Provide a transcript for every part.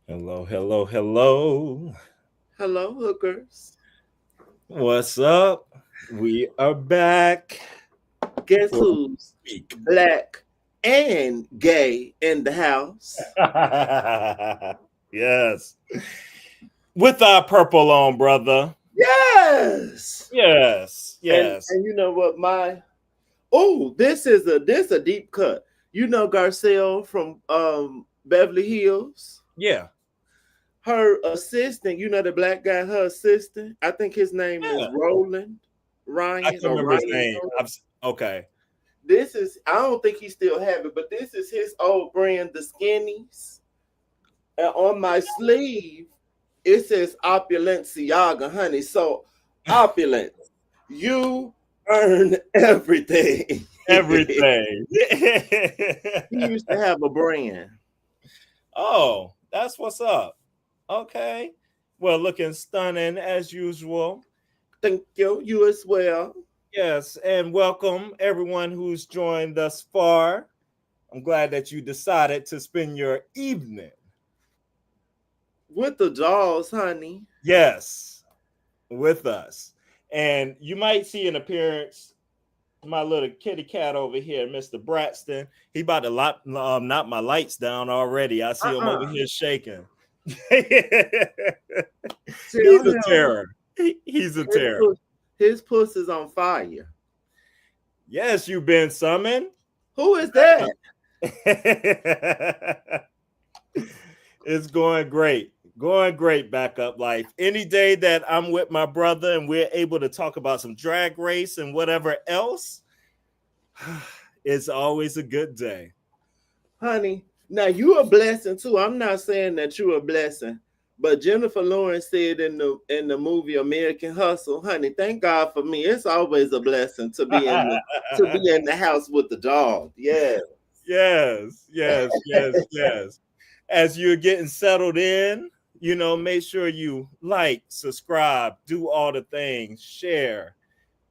Hello, hello, hello. Hello, hookers. What's up? We are back Guess for who's a week. black and gay in the house? Yes. With our purple on, brother. Yes. Yes, And yes. and you know what this a deep cut. You know Garcelle from Beverly Hills? Yeah. Her assistant, you know the black guy, her assistant. I think his name is Yeah. Roland I Ryan can or remember his Ryan. name. Okay. This is I don't think he still have it, but this is his old brand, the Skinnies. And on my sleeve, it says Opulenciaga, honey. So opulence, you earn everything. He Everything. used to have a brand. Oh, that's what's up. Okay. Well, looking stunning as usual. Thank you. You as well. Yes, and welcome everyone who's joined thus far. I'm glad that you decided to spend your evening. With the jaws, honey. Yes, with us. And you might see an appearance, my little kitty cat over here, Mr. Braxton. He about to knock my lights down already. I see him over Uh-uh. here shaking. He's Tell a him terror. He's a his terror. puss, his puss is on fire. Yes, you've been summoned. Who is that? It's going great. Going great, backup life. Any day that I'm with my brother and we're able to talk about some drag race and whatever else, it's always a good day. Honey, now you a blessing too. I'm not saying that you a blessing, but Jennifer Lawrence said in the movie American Hustle, honey, thank God for me. It's always a blessing to be in the house with the dog. Yeah. Yes, yes, yes, yes. As you're getting settled in, make sure you like, subscribe, do all the things, share.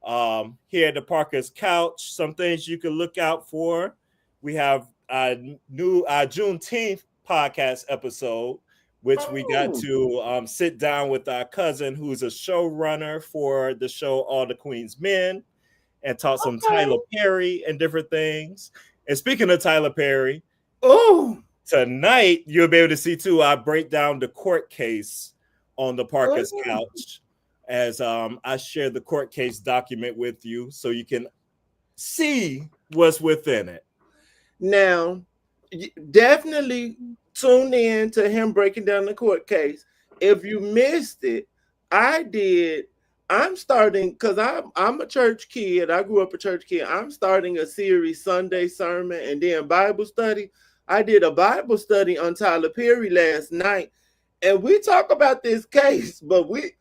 Here at the Parker's Couch, some things you can look out for. We have a new Juneteenth podcast episode, which we got Oh, to sit down with our cousin who's a showrunner for the show All the Queen's Men and talk some Tyler okay. Perry and different things. And speaking of Tyler Perry, Oh, tonight you'll be able to see too. I break down the court case on the Parker's oh. Couch as I share the court case document with you so you can see what's within it. Now, definitely tune in to him breaking down the court case. If you missed it, I did. I'm starting because I'm a church kid. I grew up a church kid. I'm starting a series Sunday sermon and then Bible study. I did a Bible study on Tyler Perry last night, and we talk about this case, but we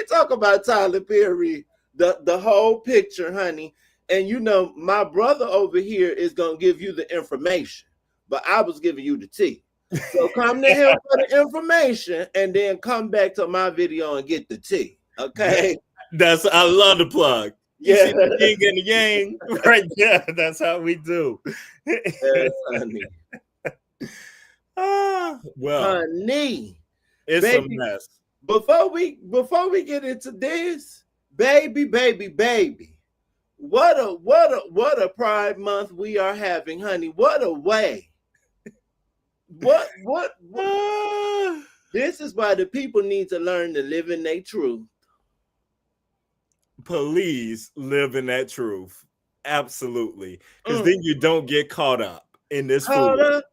talk about Tyler Perry, the whole picture, honey. And my brother over here is gonna give you the information, but I was giving you the tea. So come to him for the information, and then come back to my video and get the tea. Okay? That's I love the plug. You Yeah, see the yin and the yang right there. That's how we do. yes, honey, Well, honey, it's a baby. mess. Before we get into this, baby. What a Pride Month we are having, honey. What a way. What Ah, This is why the people need to learn to live in their truth. Please live in that truth. Absolutely. Because then Mm. you don't get caught up in this Hold foolishness. up.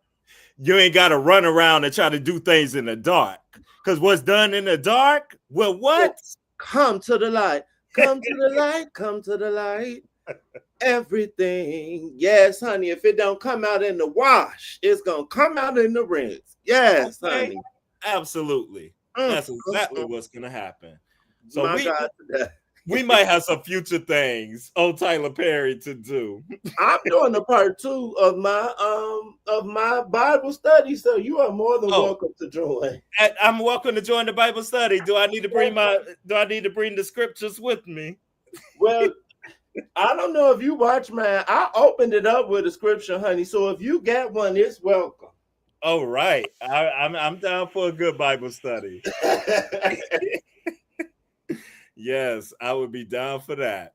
You ain't got to run around and try to do things in the dark. Because what's done in the dark, well, what? Come to the light. Come to the light. Come to the light. Everything. Yes, honey. If it don't come out in the wash, it's gonna come out in the rinse. Yes, Okay. honey. Absolutely. Mm, That's mm, exactly mm. what's going to happen. So My we God, today. we might have some future things on Tyler Perry to do. I'm doing a part two of my Bible study, so you are more than Oh, welcome to join. I'm welcome to join the Bible study. Do I need to bring the scriptures with me? Well, I don't know if you watch mine. I opened it up with a scripture, honey. So if you got one, it's welcome. Oh, right. I'm down for a good Bible study. Yes, I would be down for that.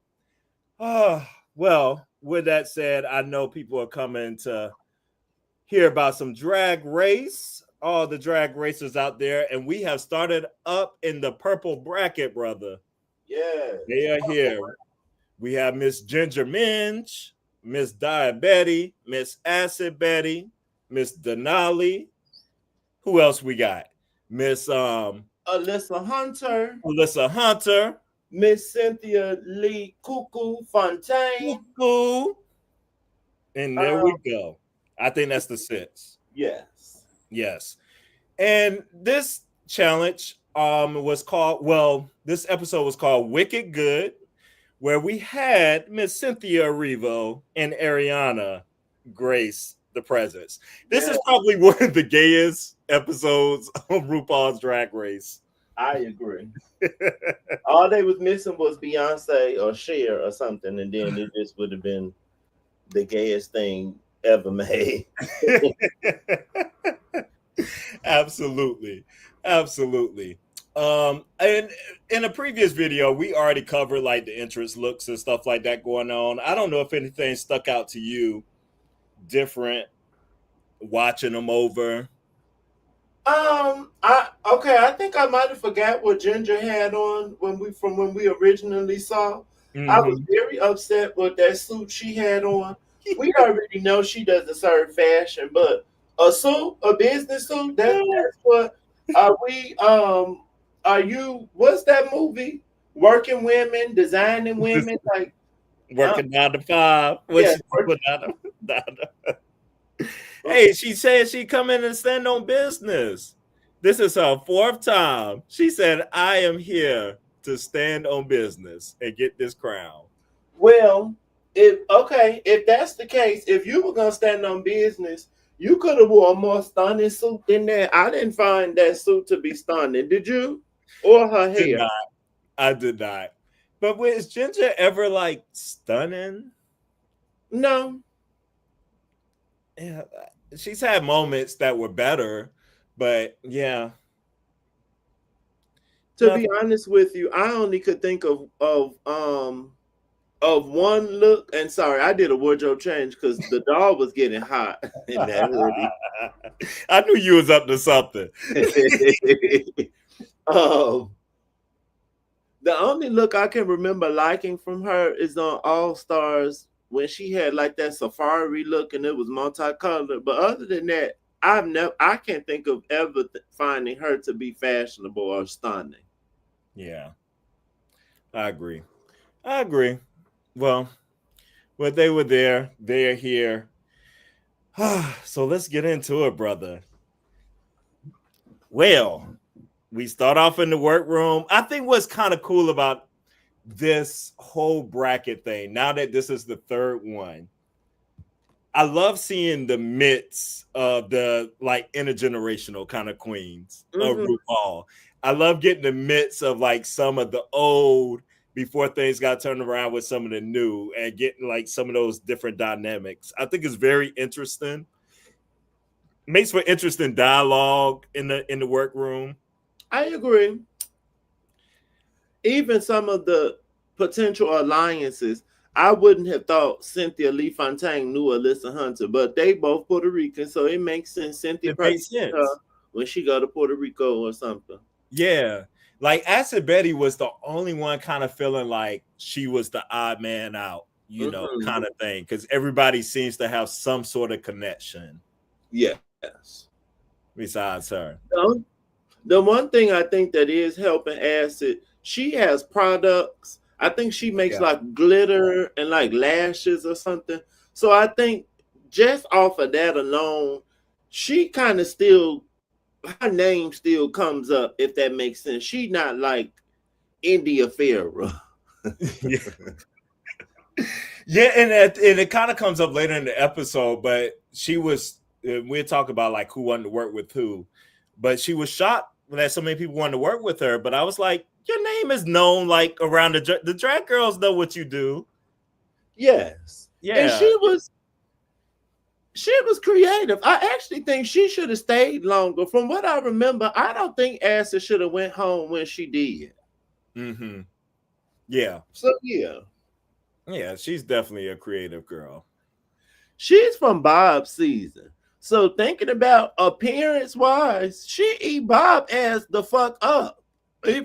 Oh, well, with that said, I know people are coming to hear about some drag race, all the drag racers out there, and we have started up in the purple bracket, brother. Yes. They are here. We have Miss Ginger Minge, Miss Diabetti, Miss Acid Betty, Miss Denali. Who else we got? Miss Alyssa Hunter, Alyssa Hunter. Miss Cynthia Lee Cuckoo Fontaine. Cuckoo. And there we Um, go. I think that's the 6. yes. Yes. And this challenge was called, well, this episode was called Wicked Good, where we had Miss Cynthia Erivo and Ariana grace the presence. This is probably one of the gayest episodes of RuPaul's Drag Race. I agree. All they was missing was Beyonce or Cher or something, and then it just would have been the gayest thing ever made. Absolutely. Absolutely. And in a previous video, we already covered like the entrance looks and stuff like that going on. I don't know if anything stuck out to you different watching them over. I think I might have forgot what Ginger had on when we originally saw. Mm-hmm. I was very upset with that suit she had on. We already know she doesn't serve fashion, but a suit, a business suit, that's what are you what's that movie? Working women, designing women, like working 9 to 5. Hey, she said she come in and stand on business. This is her 4th time. She said, I am here to stand on business and get this crown. Well, if that's the case, if you were gonna stand on business, you could have wore a more stunning suit than that. I didn't find that suit to be stunning. Did you? Or her hair? I did not. But was Ginger ever like stunning? No. Yeah, she's had moments that were better, but yeah. To be honest with you, I only could think of one look. And sorry, I did a wardrobe change because the doll was getting hot in that hoodie. I knew you was up to something. The only look I can remember liking from her is on All Stars when she had like that safari look and it was multicolored. But other than that, I can't think of ever finding her to be fashionable or stunning. Yeah, I agree. Well, they were there. They're here. So let's get into it, brother. Well, we start off in the workroom. I think what's kind of cool about this whole bracket thing, now that this is the 3rd one, I love seeing the midst of the like intergenerational kind of queens of RuPaul. I love getting the midst of like some of the old before things got turned around with some of the new and getting like some of those different dynamics. I think it's very interesting. Makes for interesting dialogue in the workroom. I agree. Even some of the potential alliances, I wouldn't have thought Cynthia Lee Fontaine knew Alyssa Hunter, but they both Puerto Rican, so it makes sense. Cynthia makes sense when she go to Puerto Rico or something. Yeah, like Acid Betty was the only one kind of feeling like she was the odd man out, you know, kind of thing, because everybody seems to have some sort of connection. Yes. Besides her. The one thing I think that is helping Acid, she has products. I think she makes like glitter and like lashes or something. So I think just off of that alone, she kind of still, her name still comes up, if that makes sense. She not like India Farrah. Yeah, and it kind of comes up later in the episode, but she was, we'll talk about like who wanted to work with who, but she was shocked that so many people wanted to work with her. But I was like, your name is known like around the drag girls know what you do. Yes. Yeah. And She was creative. I actually think she should have stayed longer. From what I remember, I don't think Asa should have went home when she did. Mm-hmm. Yeah. So yeah. Yeah, she's definitely a creative girl. She's from Bob's season. So thinking about appearance wise, she eat Bob ass the fuck up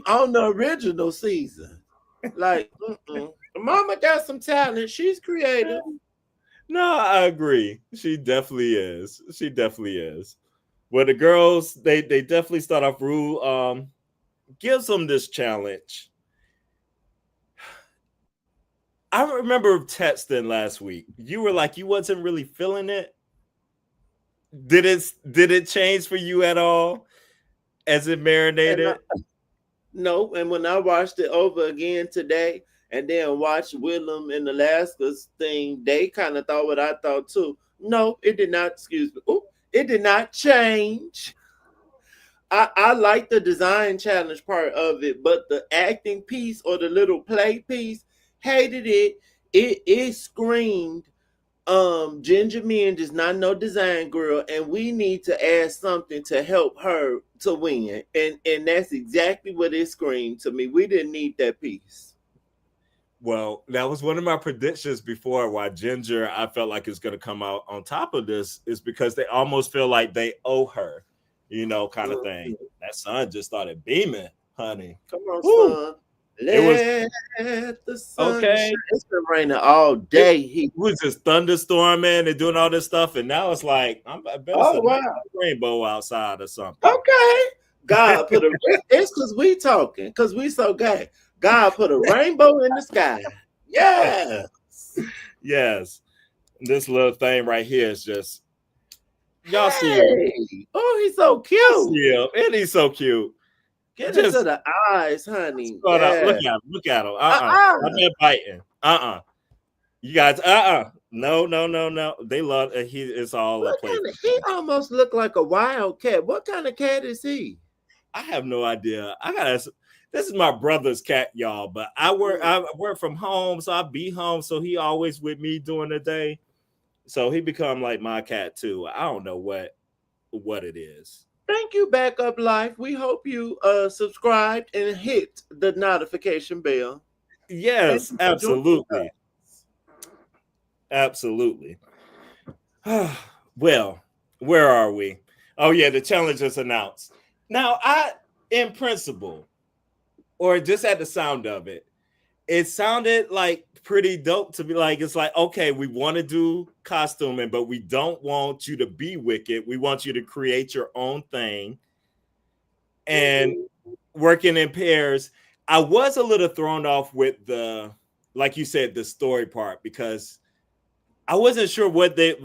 on the original season. Like, Mama got some talent. She's creative. No, I agree. She definitely is. She definitely is. Well, the girls, they definitely start off. Rue gives them this challenge. I remember texting last week. You were like, you wasn't really feeling it. Did it change for you at all as it marinated? No, and when I watched it over again today, and then watched Willem and Alaska's thing, they kind of thought what I thought too. No, it did not. Excuse me. Ooh, it did not change. I like the design challenge part of it, but the acting piece or the little play piece, hated it. It screamed, Ginger Min is not no design girl, and we need to add something to help her to win. And that's exactly what it screamed to me. We didn't need that piece. Well, that was one of my predictions before why Ginger, I felt like, is going to come out on top of this, is because they almost feel like they owe her, kind of thing. That sun just started beaming, honey. Come on, son. Let the sun shine. It's been raining all day. It was just thunderstorming and doing all this stuff, and now it's like I bet it's a rainbow outside or something. Okay, God put it's because we talking, because we so gay. God put a rainbow in the sky. Yes. Yes. This little thing right here is just y'all see him. Oh, he's so cute. Yeah, and he's so cute. Get into the eyes, honey. Look at him. Look at him. I'm not biting. You guys, no. They love it's all a play. He almost looked like a wild cat. What kind of cat is he? I have no idea. This is my brother's cat, y'all. But I work from home, so I be home. So he always with me during the day. So he become like my cat too. I don't know what it is. Thank you, Backup Life. We hope you subscribed and hit the notification bell. Yes, absolutely. Absolutely. Well, where are we? Oh yeah, the challenge is announced. Now, in principle, or just at the sound of it, it sounded like pretty dope to be like, it's like, okay, we want to do costuming, but we don't want you to be Wicked. We want you to create your own thing and working in pairs. I was a little thrown off with like you said, the story part, because I wasn't sure what they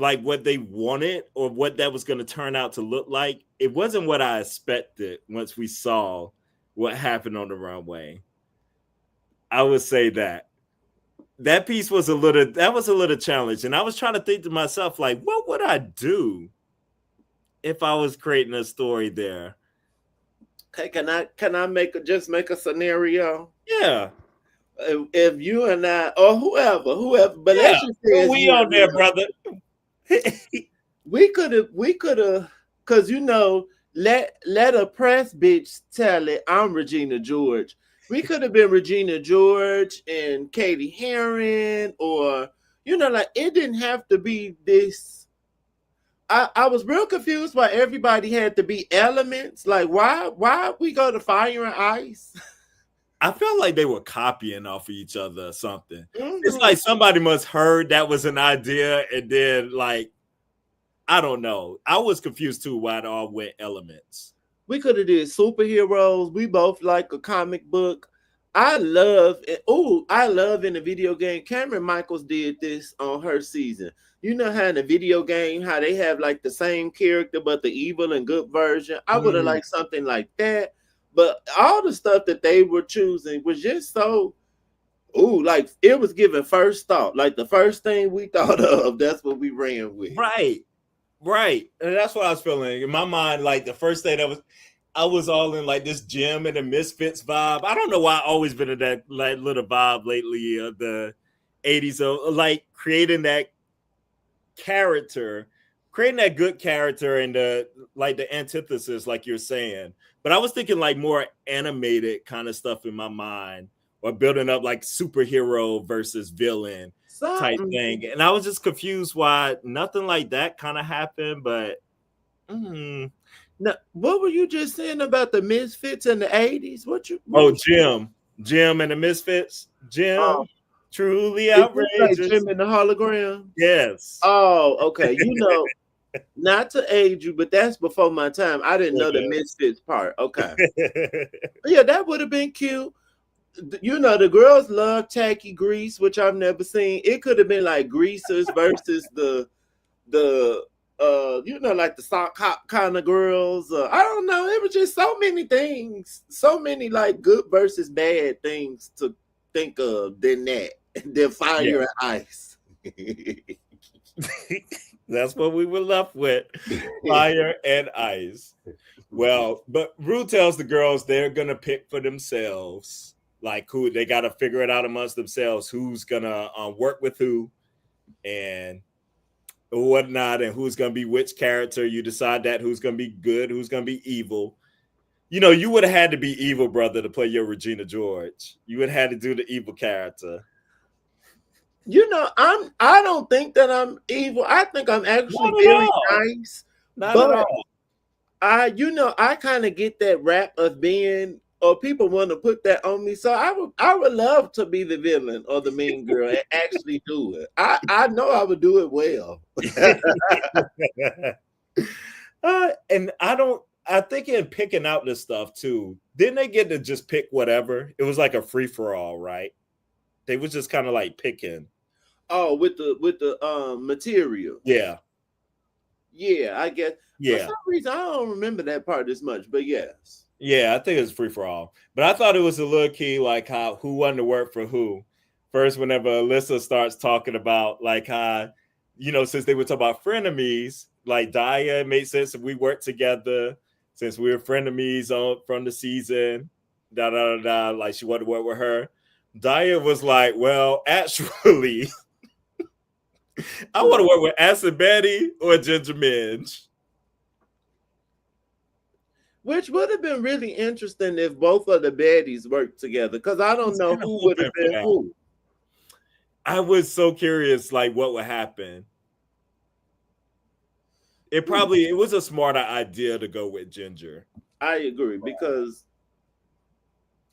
wanted or what that was going to turn out to look like. It wasn't what I expected once we saw what happened on the runway. I would say that piece was a little challenge. And I was trying to think to myself, like, what would I do if I was creating a story there? Okay, can I make a scenario? Yeah. If you and I, or whoever, but yeah. let's just say we on there, brother. we could have, because let a press bitch tell it. I'm Regina George. We could have been Regina George and Katie Heron, or like, it didn't have to be this. I was real confused why everybody had to be elements. Like, why we go to fire and ice? I felt like they were copying off of each other or something. Mm-hmm. It's like somebody must heard that was an idea, and then, like, I don't know. I was confused too why it all went elements. We could have did superheroes. We both like a comic book. I love in the video game. Cameron Michaels did this on her season. You know how in the video game, how they have like the same character, but the evil and good version. I would have liked something like that. But all the stuff that they were choosing was just so, like it was given first thought. Like the first thing we thought of, that's what we ran with. Right. And that's what I was feeling. In my mind, like the first thing I was all in like this gym and the Misfits vibe. I don't know why I always been in that like little vibe lately of the 80s. So like creating that character, creating that good character and the antithesis, like you're saying. But I was thinking like more animated kind of stuff in my mind, or building up like superhero versus villain type thing. And I was just confused why nothing like that kind of happened. But now, what were you just saying about the Misfits in the 80s? Jim and the Misfits. Jim, truly like outrageous. Jim and the Hologram? Yes. Oh, okay. You know, not to age you, but that's before my time. I didn't know the Misfits part. Okay. Yeah, that would have been cute. You know, the girls love tacky grease, which I've never seen. It could have been like greasers versus the you know, like the sock hop kind of girls. I don't know. It was just so many things, so many like good versus bad things to think of than that. Than fire and ice. That's what we were left with. Fire and ice. Well, but Ru tells the girls they're gonna pick for themselves. Like who they got to figure it out amongst themselves. Who's gonna work with who, and whatnot, and who's gonna be which character. You decide that who's gonna be good, who's gonna be evil. You know, you would have had to be evil, brother, to play your Regina George. You would have had to do the evil character. You know, I don't think that I'm evil. I think I'm actually very nice. Not at all. I kind of get that rap of being, or people want to put that on me. So I would love to be the villain or the mean girl and actually do it. I know I would do it well. And I think in picking out this stuff too, didn't they get to just pick whatever? It was like a free for all, right? They was just kind of like picking. Oh, with the material. Yeah. Yeah, I guess. Yeah. For some reason, I don't remember that part as much, but yes. Yeah, I think it's free for all. But I thought it was a little key, like who wanted to work for who. First, whenever Alyssa starts talking about like how, you know, since they were talking about frenemies, like Daya, it made sense if we worked together since we were frenemies from the season. Like she wanted to work with her. Daya was like, well, actually, I want to work with Acid Betty or Ginger Minge. Which would have been really interesting if both of the baddies worked together, because I don't know who would have been who. I was so curious, like, what would happen. It was a smarter idea to go with Ginger. I agree, because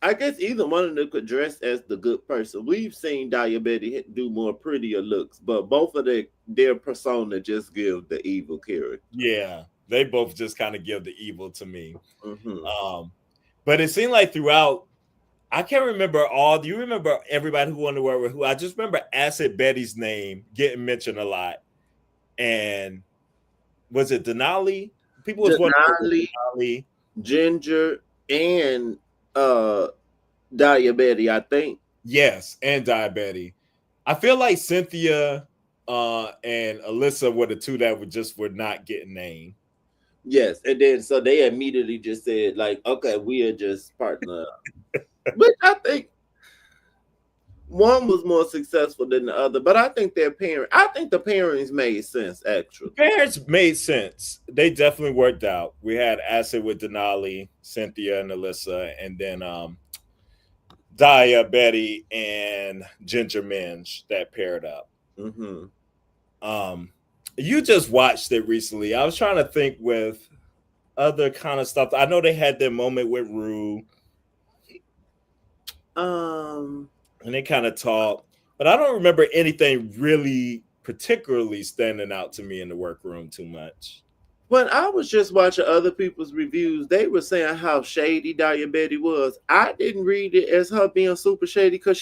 I guess either one of them could dress as the good person. We've seen Daya Betty do more prettier looks, but both of their persona just give the evil character. Yeah, they both just kind of give the evil to me. Mm-hmm. But it seemed like throughout, I can't remember all. Do you remember everybody who wanted to work with who? I just remember Acid Betty's name getting mentioned a lot. And was it Denali? People was Denali, Ginger, and Daya Betty, I think. Yes, and Daya Betty. I feel like Cynthia and Alyssa were the two that were not getting named. Yes, and then so they immediately just said, like, okay, we are just partner up. Which I think one was more successful than the other, but I think the pairings made sense, actually. Parents made sense. They definitely worked out. We had Acid with Denali, Cynthia and Alyssa, and then Daya, Betty, and Ginger Minge that paired up. Mm-hmm. You just watched it recently. I was trying to think with other kind of stuff. I know they had their moment with Ru. And they kind of talked, but I don't remember anything really particularly standing out to me in the workroom too much. When I was just watching other people's reviews, they were saying how shady Daya Betty was. I didn't read it as her being super shady because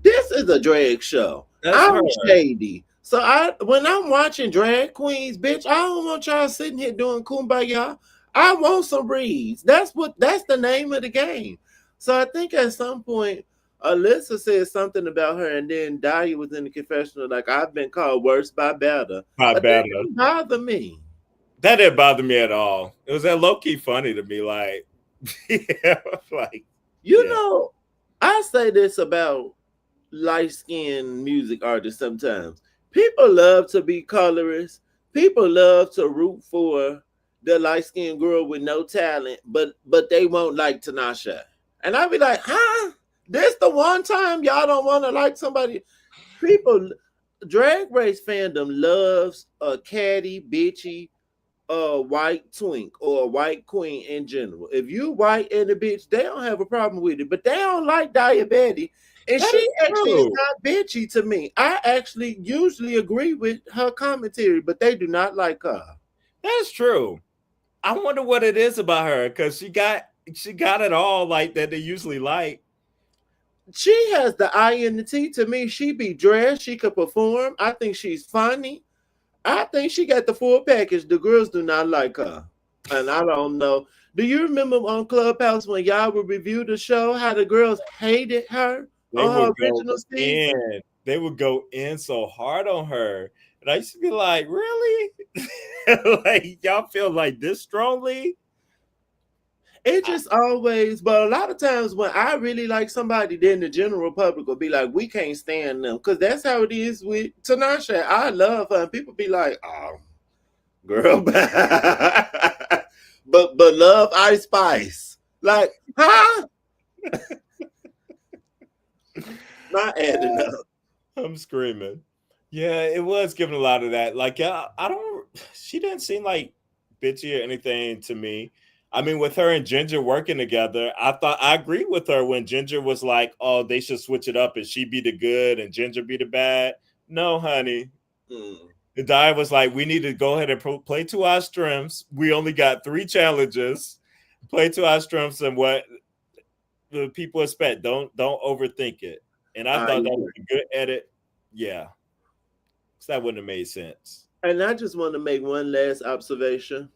this is a drag show. I'm shady. So when I'm watching drag queens, bitch, I don't want y'all sitting here doing kumbaya. I want some reads. That's the name of the game. So I think at some point, Alyssa said something about her, and then Daya was in the confessional like, I've been called worse by better. That didn't bother me. That didn't bother me at all. It was that low-key funny to me. Like, you know, I say this about light-skinned music artists sometimes. People love to be colorists. people love to root for the light skinned girl with no talent, but they won't like Tanasha. And I'd be like, huh? This the one time y'all don't want to like somebody. People, drag race fandom loves a catty, bitchy, white twink or a white queen in general. If you white and a bitch, they don't have a problem with it, but they don't like Diabetes. And That she is actually is true. not bitchy to me. I actually usually agree with her commentary, but they do not like her. That's true. I wonder what it is about her because she got it all like that they usually like. She has the I in the T to me. She be dressed, she could perform. I think she's funny. I think she got the full package. The girls do not like her. And I don't know. Do you remember on Clubhouse when y'all would review the show how the girls hated her They on her would go original season? in. They would go in so hard on her. And I used to be like, really? Like, y'all feel like this strongly? It just always, but a lot of times when I really like somebody, then the general public will be like, we can't stand them. Because that's how it is with Tanasha. I love her. And people be like, oh, girl, but love Ice Spice. Like, huh? Not adding up. I'm screaming. Yeah, it was giving a lot of that. Like, yeah, I don't. She didn't seem like bitchy or anything to me. I mean, with her and Ginger working together, I thought I agreed with her when Ginger was like, "Oh, they should switch it up and she be the good and Ginger be the bad." No, honey. Mm. The Di was like, "We need to go ahead and play to our strengths. We only got 3 challenges. Play to our strengths and what the people expect. Don't overthink it." And I I thought that was agree. a good edit. Yeah, so that wouldn't have made sense. And I just want to make one last observation.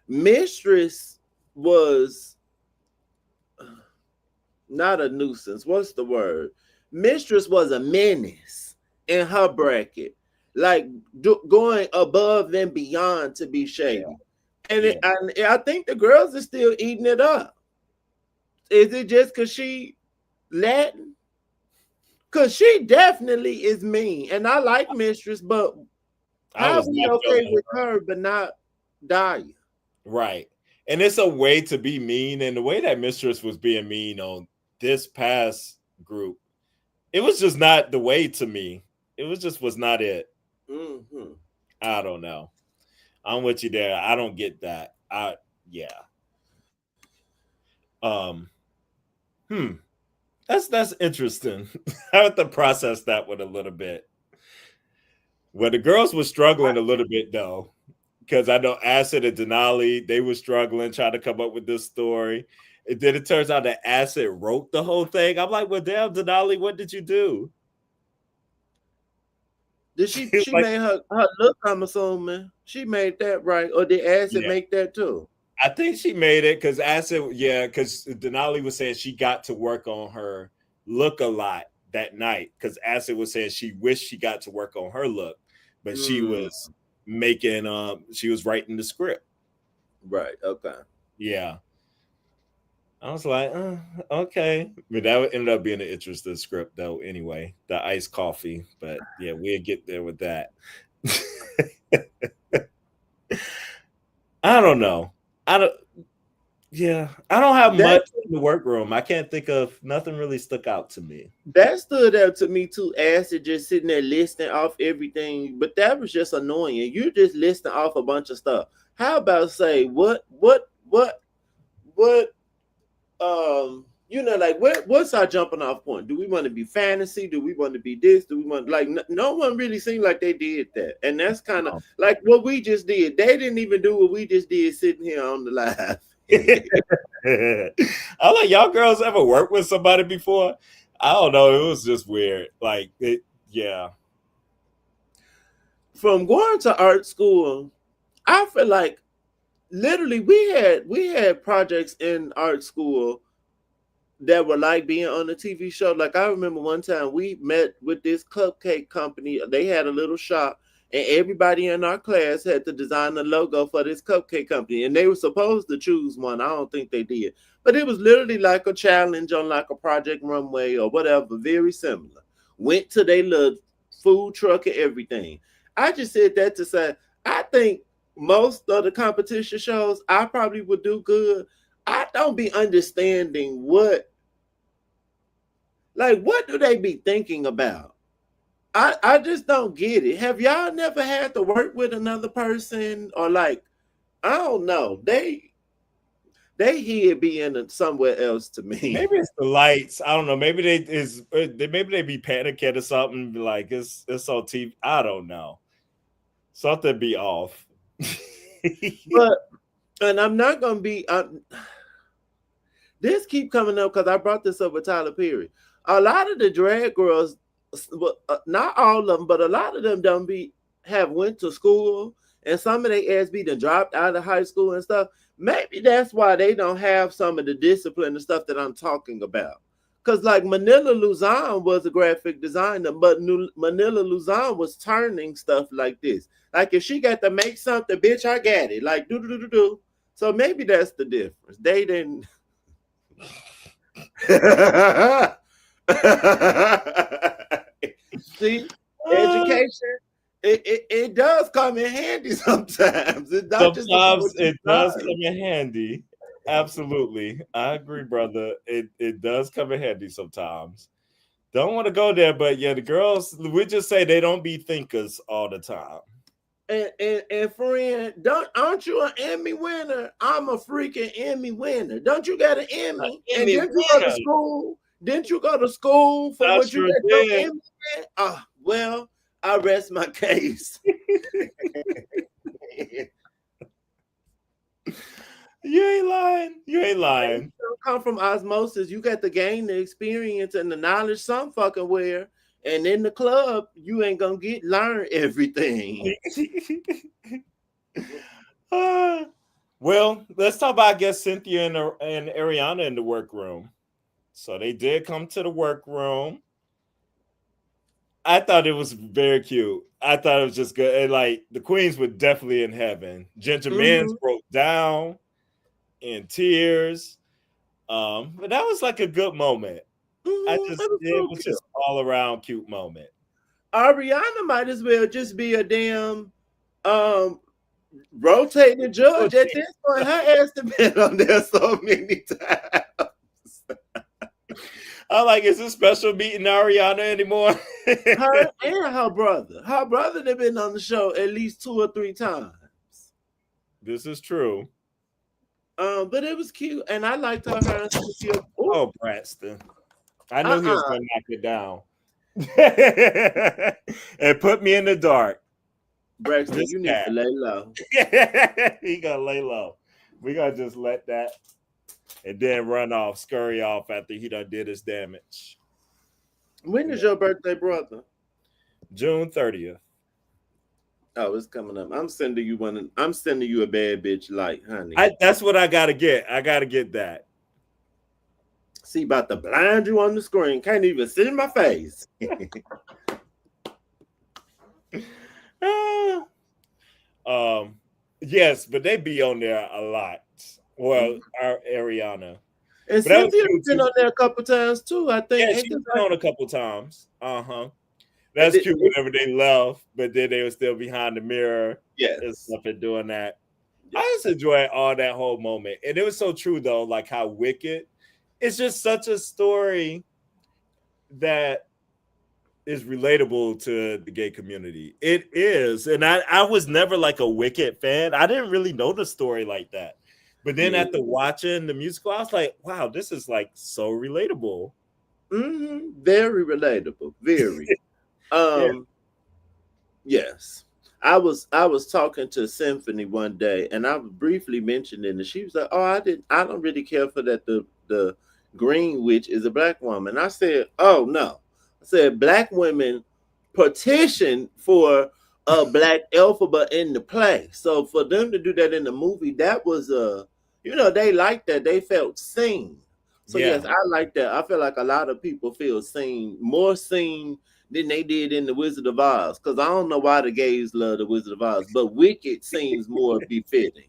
Mistress was not a nuisance. What's the word? Mistress was a menace in her bracket, like going above and beyond to be Yeah, shady. And, yeah. and I think the girls are still eating it up. Is it just because she Latin? Because she definitely is mean. And I like Mistress, but I how was we not okay feeling with her but not Daya? right. And it's a way to be mean. And the way that Mistress was being mean on this past group, it was just not the way to me. It was not it. Mm-hmm. I don't know. I'm with you there. I don't get that. Yeah. Um, hmm. That's interesting. I have to process that one a little bit. Well, the girls were struggling a little bit though, because I know Acid and Denali, they were struggling trying to come up with this story. And then it turns out that Acid wrote the whole thing. I'm like, well, damn, Denali, what did you do? Did she Like, made her look, I'm assuming. She made that right. Or did Acid yeah, make that too? I think she made it because Acid, yeah, because Denali was saying she got to work on her look a lot that night because Acid was saying she wished she got to work on her look, but Mm, she was writing the script. right, okay. Yeah. I was like, okay. But that ended up being an interesting script, though, anyway. The iced coffee. But yeah, we'll get there with that. I don't know. I don't, yeah. I don't have That much in the workroom. I can't think of nothing really stuck out to me. that stood out to me too. Acid just sitting there listing off everything, but that was just annoying. You just listing off a bunch of stuff. How about say what like what's our jumping off point? Do we want to be fantasy? Do we want to be this? Do we want like no one really seemed like they did that, and that's kind of No. like what we just did. They didn't even do what we just did sitting here on the live. I like y'all girls ever worked with somebody before? I don't know. It was just weird. Like yeah. From going to art school, I feel like literally we had projects in art school that were like being on a TV show. Like I remember one time we met with this cupcake company. They had a little shop, and everybody in our class had to design a logo for this cupcake company. And they were supposed to choose one. I don't think they did, but it was literally like a challenge on like a Project Runway or whatever, very similar. Went to their little food truck and everything. I just said that to say I think most of the competition shows I probably would do good. I don't be understanding what do they be thinking about? I just don't get it. Have y'all never had to work with another person or like I don't know. They here being somewhere else to me. Maybe it's the lights. I don't know. Maybe maybe they be panicking or something. Like it's on TV. I don't know. Something be off. But and I'm not gonna be. This keep coming up because I brought this up with Tyler Perry. A lot of the drag girls, not all of them, but a lot of them don't have went to school, and some of they ass be done dropped out of high school and stuff. Maybe that's why they don't have some of the discipline and stuff that I'm talking about. Because like Manila Luzon was a graphic designer, but Manila Luzon was turning stuff like this. Like if she got to make something, bitch, I got it. Like do. So maybe that's the difference. They didn't. See, education. It does come in handy sometimes. It does come in handy. Absolutely. I agree, brother. It does come in handy sometimes. Don't want to go there, but yeah, the girls, we just say they don't be thinkers all the time. And friend, aren't you an Emmy winner? I'm a freaking Emmy winner. Don't you got an Emmy? And didn't you go to school? Didn't you go to school for what you got your Emmy? Well, I rest my case. You ain't lying. You ain't lying. You don't come from osmosis. You got to gain the experience and the knowledge some fucking where. And in the club, you ain't gonna learn everything. Well, let's talk about, I guess, Cynthia and Ariana in the workroom. So they did come to the workroom. I thought it was very cute. I thought it was just good. And like the queens were definitely in heaven. Ginger Minz broke down in tears. But that was like a good moment. It was just all around cute moment. Ariana might as well just be a damn rotating judge at this point. Her ass has been on there so many times. I'm like, is this special meeting Ariana anymore? Her and her brother. Her brother they've been on the show at least 2 or 3 times. This is true. But it was cute, and I liked her. Oh, Braxton. I knew he was going to knock it down. And put me in the dark. Braxton, you need to lay low. He got to lay low. We got to just let that and then scurry off after he done did his damage. When is your birthday, brother? June 30th. Oh, it's coming up. I'm sending you one. I'm sending you a bad bitch light, honey. That's what I got to get. I got to get that. See, about to blind you on the screen. Can't even see my face. Yes, but they be on there a lot. Well, our Ariana. And Cynthia's been on there a couple times too, I think. Yeah, she's been on a couple times. That's cute whenever they left, but then they were still behind the mirror and stuff and doing that. Yes. I just enjoyed all that whole moment. And it was so true, though, like how Wicked, it's just such a story that is relatable to the gay community. It is. And I was never like a Wicked fan. I didn't really know the story like that. But then after watching the musical, I was like, wow, this is like so relatable. Mm-hmm. Very relatable. Very. Yes. I was talking to Symphony one day, and I was briefly mentioning it. She was like, "Oh, I don't really care for that. The Green Witch is a black woman." I said, "Oh no." I said, "Black women petitioned for a black alphabet in the play. So for them to do that in the movie, that was they liked that. They felt seen. So yes, I like that. I feel like a lot of people feel seen, more seen than they did in the Wizard of Oz. Because I don't know why the gays love the Wizard of Oz, but Wicked seems more befitting."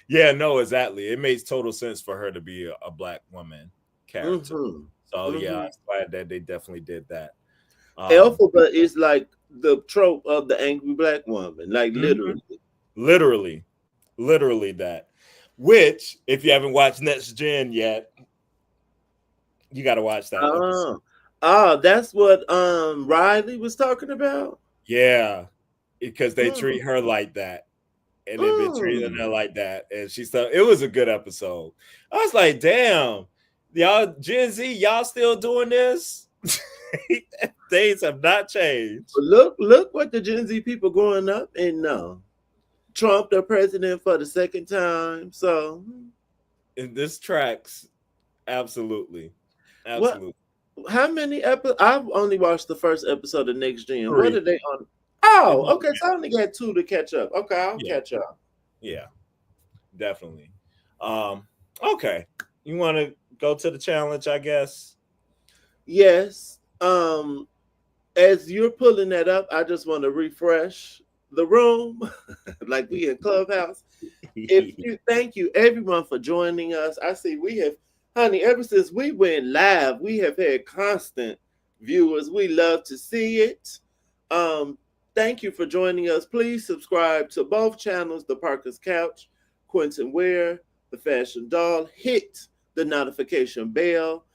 Yeah, no, exactly. It makes total sense for her to be a black woman character. So yeah, I'm glad that they definitely did that. Alphabet is like the trope of the angry black woman, like Mhm. literally. Literally, literally that. Which, if you haven't watched Next Gen yet, you got to watch that episode. Oh, that's what Riley was talking about. Yeah, because they Mm, treat her like that, and they've been treating her mm. like that, and she thought it was a good episode. I was like, damn, y'all Gen Z, y'all still doing this? Things have not changed. Look what the Gen Z people growing up and know. Trump the president for the second time. So And this tracks absolutely, what? absolutely How many episodes? I've only watched the first episode of Next Gen. What are 3. they on? It's Oh, about okay. So I only got two to catch up. Okay, I'll yeah, catch up. yeah, definitely. Okay, you want to go to the challenge, I guess. Yes. As you're pulling that up, I just want to refresh the room, like we in Clubhouse. If you thank you everyone for joining us. I see we have, honey, ever since we went live, we have had constant viewers. We love to see it. Um, Thank you for joining us. Please subscribe to both channels, The Parker's Couch, Quentin Ware, The Fashion Doll. Hit the notification bell.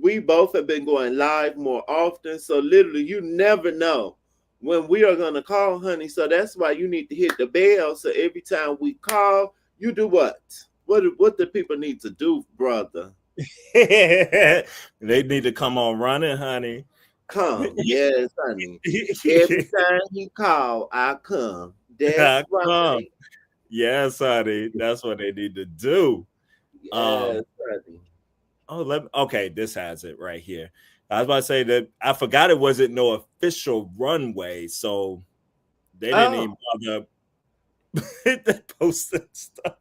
We both have been going live more often, so literally you never know when we are going to call, honey. So that's why you need to hit the bell, so every time we call, you do what do people need to do, brother? They need to come on running, honey. Come. Yes, honey. Every time he call, I come. That's Come. right. Yes, honey. That's what they need to do. Yes, Um, honey. okay, this has it right here. I was about to say that I forgot it wasn't no official runway, so they didn't Oh, even bother posting stuff.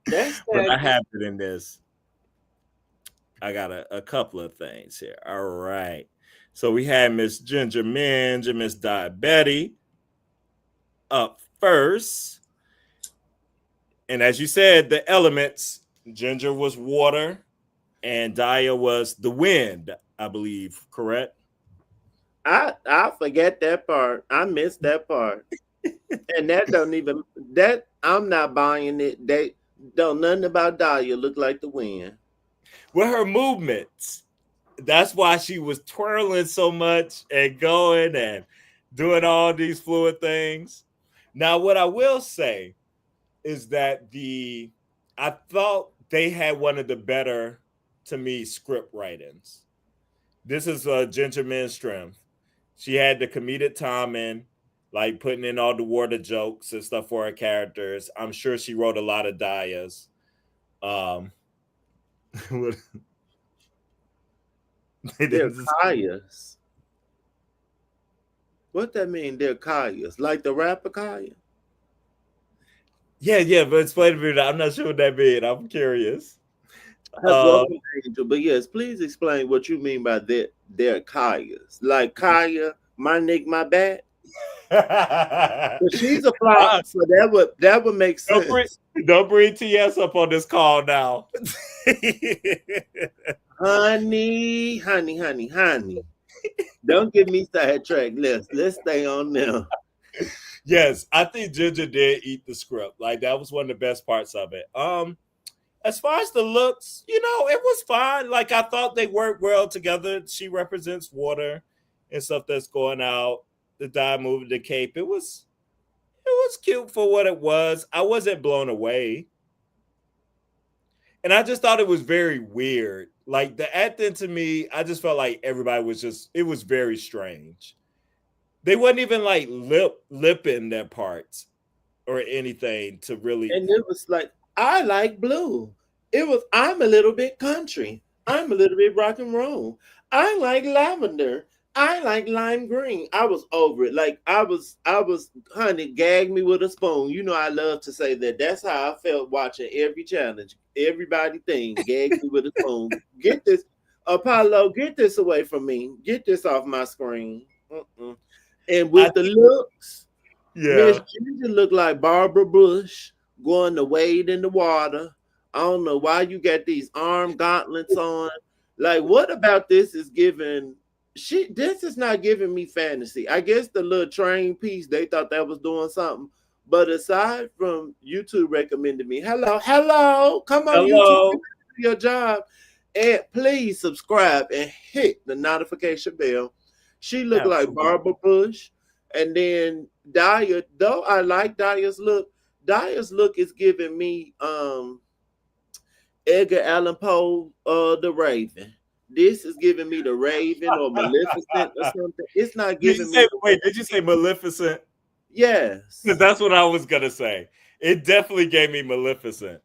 that's But I tacky. have it in this. I got a couple of things here. All right. So we had Miss Ginger Minge and Miss Diabetti up first. And as you said, the elements, Ginger was water and Dia was the wind, I believe, correct? I forget that part. I missed that part. And that don't even that I'm not buying it. They don't nothing about Dahlia look like the wind. With her movements. That's why she was twirling so much and going and doing all these fluid things. Now, what I will say is that I thought they had one of the better, to me, script writings. This is Ginger Min's strength. She had the comedic timing, like putting in all the water jokes and stuff for her characters. I'm sure she wrote a lot of dias. Um, they They're didn't. Kayas. What that mean? They're Kayas. Like the rapper Kaya? Yeah, yeah, but explain to me that. I'm not sure what that means. I'm curious. Uh, Welcome, Angel. But yes, please explain what you mean by that they're Kayas. Like Kaya, my nick, my bat. But she's a flop, uh, so that would make don't bring sense. don't bring TS up on this call now. Honey, honey, honey, honey. Don't get me sidetracked. Let's stay on now. Yes, I think Ginger did eat the script. Like that was one of the best parts of it. As far as the looks, it was fine. Like I thought they worked well together. She represents water and stuff that's going out. The dye moving the cape. It was cute for what it was. I wasn't blown away. And I just thought it was very weird. Like the acting to me, I just felt like everybody it was very strange. They wasn't even like lipping their parts or anything to really. And it was like, I like blue. It was, I'm a little bit country. I'm a little bit rock and roll. I like lavender. I like lime green. I was over it. Like honey, gag me with a spoon. You know I love to say that. That's how I felt watching every challenge. Everybody thing, gag me with a spoon. Get this, Apollo, get this away from me. Get this off my screen. Mm-mm. And I with the think, looks, Miss yeah. Ginger looked like Barbara Bush going to wade in the water. I don't know why you got these arm gauntlets on. Like, what about this is giving? this is not giving me fantasy. I guess the little train piece, they thought that was doing something. But aside from YouTube recommending me, hello, come on, YouTube, Hello. do your job. And please subscribe and hit the notification bell. She looked like Absolutely. Barbara Bush. And then Daya, though I like Daya's look is giving me Edgar Allan Poe, the Raven. This is giving me the Raven or Maleficent or something. It's not giving me. Wait, did you say Maleficent? Yes. That's what I was gonna say. It definitely gave me Maleficent.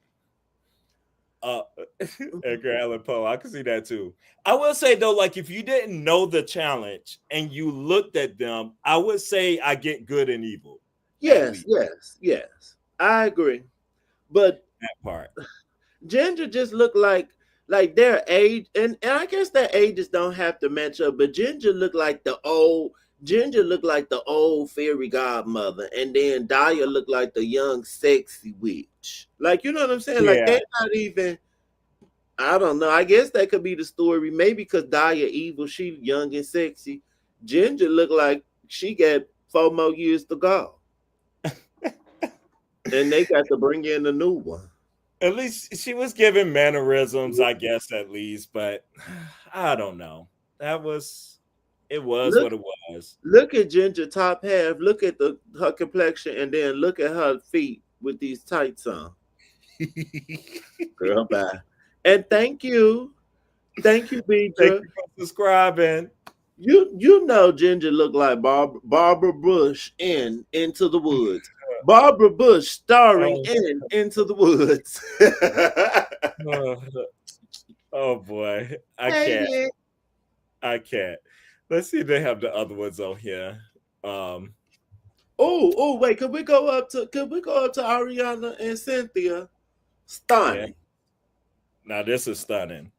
Uh, Edgar Allan Poe. I can see that too. I will say though, like if you didn't know the challenge and you looked at them, I would say I get good and evil. Yes. I agree. But That part. Ginger just looked like their age, and I guess their ages don't have to match up, but Ginger looked like the old fairy godmother, and then Daya looked like the young sexy witch. Like, you know what I'm saying? Like, Yeah. they're not even, I don't know. I guess that could be the story. Maybe because Daya evil, she young and sexy. Ginger looked like she got 4 more years to go. And they got to bring in a new one. At least she was giving mannerisms, I guess, at least, but I don't know. It was Look what it was. Look at Ginger top half. Look at her complexion, and then look at her feet with these tights on. Girl, bye. And thank you, Thank Beecher. you for subscribing. You know Ginger looked like Barbara Bush in Into the Woods. Barbara Bush starring Oh, in Into the Woods. oh, oh boy. I Hey, can't. Nick. I can't. Let's see if they have the other ones on here. Um Oh, wait, could we go up to Ariana and Cynthia? yeah. Stunning. Now this is stunning.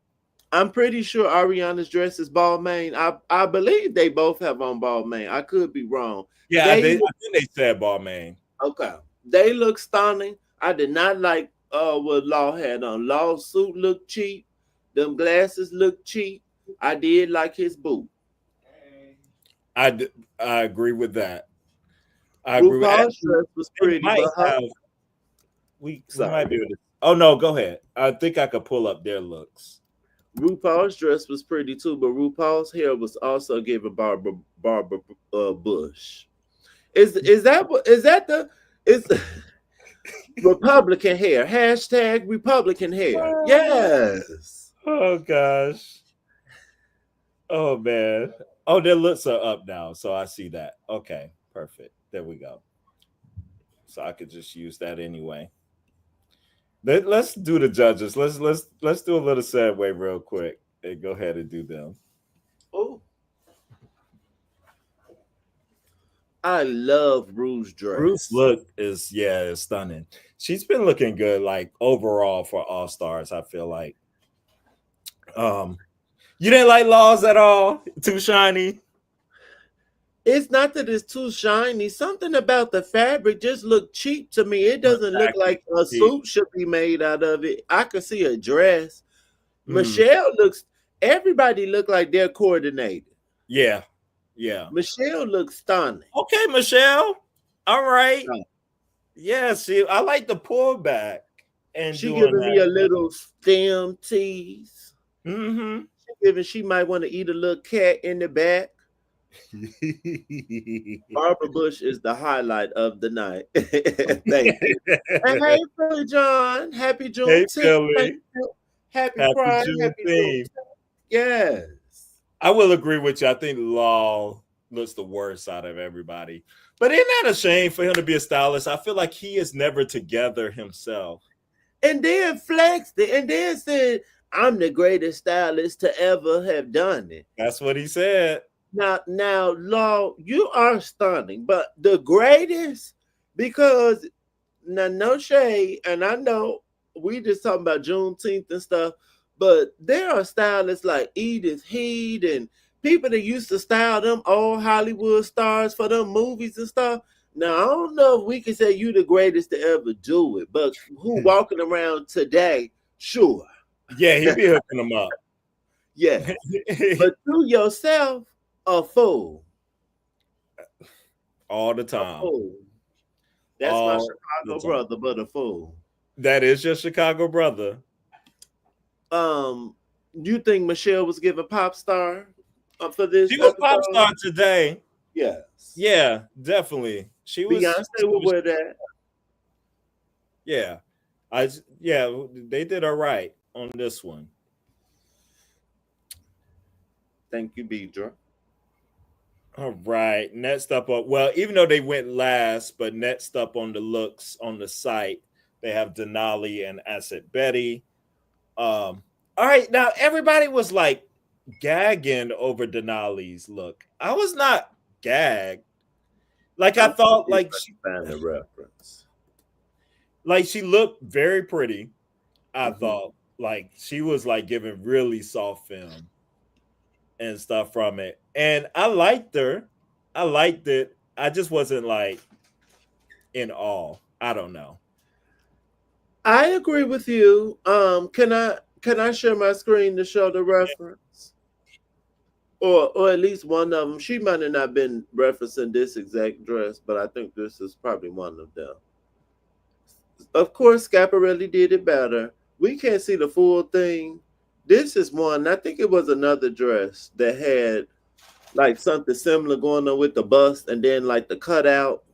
I'm pretty sure Ariana's dress is Balmain. I believe they both have on Balmain. I could be wrong. Yeah, I think they said Balmain. Okay. They look stunning. I did not like what Law had on. Law's suit looked cheap. Them glasses looked cheap. I did like his boot. I agree with that. I agree with RuPaul's dress was pretty, might but her, have we might be able to. Oh no, go ahead. I think I could pull up their looks. RuPaul's dress was pretty too, but RuPaul's hair was also giving Barbara Bush. Is that the is Republican hair? Hashtag Republican hair. Yes. Oh gosh. Oh man. Oh, their looks are up now, so I see that. Okay, perfect. There we go. So I could just use that anyway. Let's do the judges. Let's do a little segue real quick and go ahead and do them. Oh, I love Rue's dress. Ruth's look is stunning. She's been looking good, like overall for All Stars. I feel like. You didn't like Laws at all? Too shiny? It's not that it's too shiny. Something about the fabric just looked cheap to me. It doesn't look like a suit should be made out of it. I could see a dress. Michelle looks. Everybody look like they're coordinated. Yeah. Michelle looks stunning. Okay, Michelle. All right. Yeah, see, I like the pullback. And she giving me a little stem tease. She might want to eat a little cat in the back. Barbara Bush is the highlight of the night. Thank you. And hey, Philly John. Happy Juneteenth. Hey, Happy Pride. Happy Juneteenth. Yes. I will agree with you. I think Law looks the worst out of everybody. But isn't that a shame for him to be a stylist? I feel like he is never together himself. And then flexed it and then said, I'm the greatest stylist to ever have done it. That's what he said. Now, Law, you are stunning, but the greatest, because now no shade, and I know we just talking about Juneteenth and stuff, but there are stylists like Edith Head and people that used to style them old Hollywood stars for them movies and stuff. Now, I don't know if we can say you the greatest to ever do it, but who walking around today, sure. Yeah, he be hooking them up. Yeah. But to yourself, A fool. all the A time. fool. That's my All the Chicago time. brother, but a fool. That is your Chicago brother. You think Michelle was given pop star for this She was pop episode? star today. Yes. Yeah, definitely. She was. Beyonce would wear that. Yeah, yeah. They did all right on this one. Thank you, Beedra. All right. Next up, well, even though they went last, but next up on the looks on the site, they have Denali and Asset Betty. All right, now everybody was like gagging over Denali's look. I was not gagged. Like I I'm thought, find the reference. like she looked very pretty. I Mhm. thought like she was like giving really soft film and stuff from it, and I liked her. I liked it. I just wasn't like in awe. I don't know. I agree with you. Can I share my screen to show the reference? Or at least one of them. She might have not been referencing this exact dress, but I think this is probably one of them. Of course, Scaparelli did it better. We can't see the full thing. This is one. I think it was another dress that had like something similar going on with the bust and then like the cutout.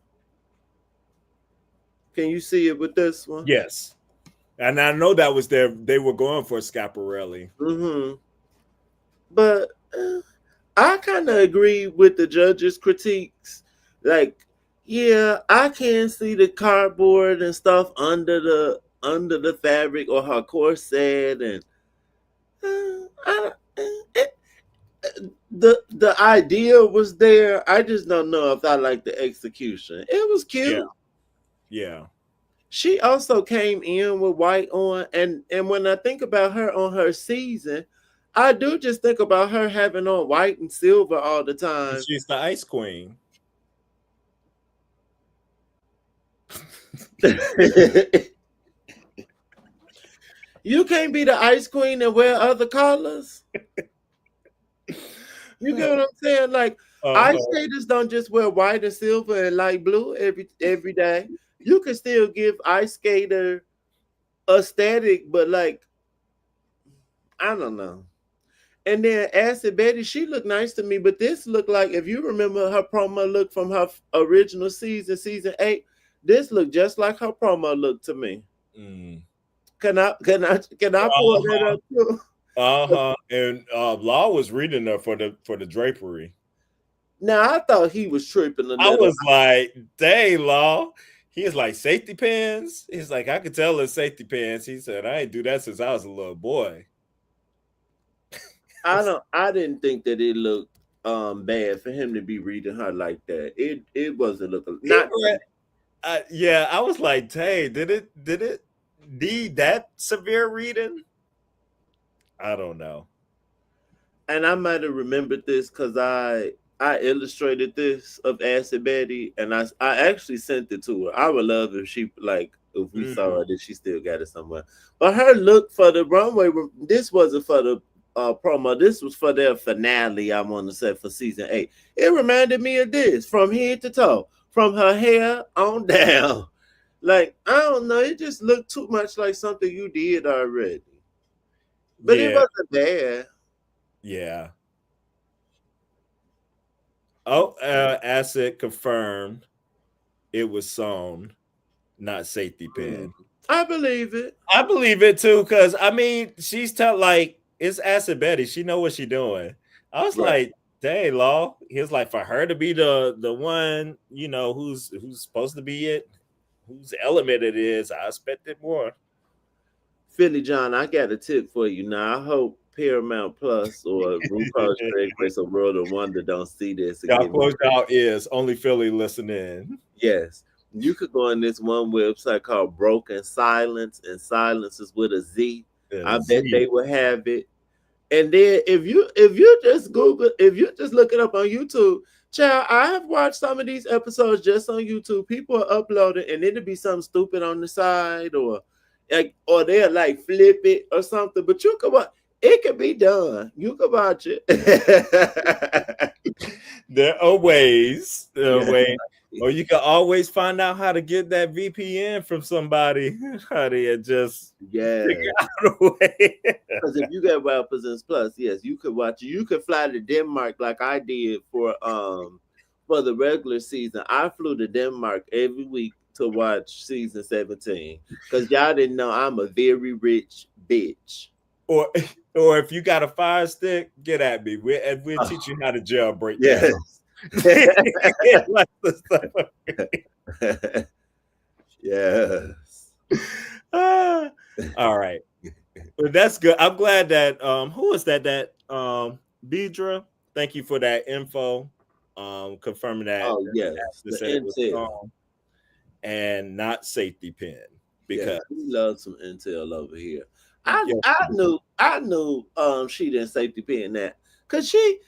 Can you see it with this one? Yes, and I know that was their. They were going for Scaparelli. Mm-hmm. But I kind of agree with the judges' critiques. Like, yeah, I can see the cardboard and stuff under the fabric or her corset, and the idea was there. I just don't know if I like the execution. It was cute. Yeah. She also came in with white on, and when I think about her on her season, I do just think about her having on white and silver all the time. She's the ice queen. You can't be the ice queen and wear other colors. You get what I'm saying? Like ice skaters don't just wear white and silver and light blue every day. You can still give ice skater aesthetic, but like I don't know. And then Acid Betty, she looked nice to me, but this looked like if you remember her promo look from her original season 8, this looked just like her promo look to me. Mm. Can I pull that up too? And Law was reading her for the drapery. Now I thought he was tripping a little. I was like, dang, Law. He was like, safety pins. He's like, I could tell it's safety pins. He said, I ain't do that since I was a little boy. I didn't think that it looked bad for him to be reading her like that. It wasn't looking not. Yeah, I was like, hey, did it need that severe reading? I don't know. And I might have remembered this because I illustrated this of Acid Betty, and I actually sent it to her. I would love if she if we saw her that she still got it somewhere. But her look for the runway, this wasn't for the promo. This was for their finale. I want to say for season 8. It reminded me of this from head to toe, from her hair on down. Like I don't know, it just looked too much like something you did already. But it wasn't bad. Yeah. Oh, Acid confirmed it was sewn, not safety pin. I believe it. I believe it too, because I mean, she's like it's Acid Betty. She know what she's doing. I was like, dang, Law. He was like, for her to be the one, who's supposed to be it, whose element it is, I expected more. Philly John, I got a tip for you. Now I hope Paramount Plus or RuPaul's Drag Race or World of Wonder don't see this again. Y'all close y'all ears. Only Philly listen in. Yes. You could go on this one website called Broken Silence, and silence is with a Z. I bet they will have it. And then if you just look it up on YouTube, child, I have watched some of these episodes just on YouTube. People are uploading, and it'll be something stupid on the side, or they'll like flip it or something. But you can watch. It can be done. You can watch it. There are ways. There are Yeah. ways. Or you can always find out how to get that VPN from somebody. How to just Yeah. figure out a way. Because if you get Wild Presents Plus, yes, you could watch it. You could fly to Denmark like I did for the regular season. I flew to Denmark every week to watch season 17. Because y'all didn't know I'm a very rich bitch. or or if you got a fire stick, get at me. We'll Oh, teach you how to jailbreak yes. that. Like the stuff. Yes. All right. But that's good. I'm glad that who was that? Deidre. Thank you for that info. Confirming that Oh, yes. they The said it was intel. Storm and not safety pin because Yes, we love some intel over here. yes, I knew she didn't safety pin that. Cause she,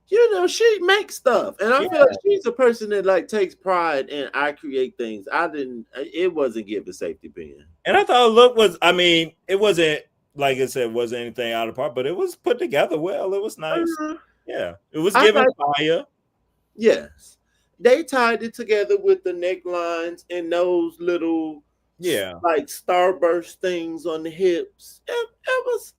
she makes stuff. And I yeah. feel like she's a person that like takes pride in I create things. It wasn't given safety pin. And I thought look was I mean, it wasn't like I said, wasn't anything out of part, but it was put together well. It was nice. Uh, Yeah. It was I given like fire. yes. They tied it together with the necklines and those little Yeah. like starburst things on the hips. It was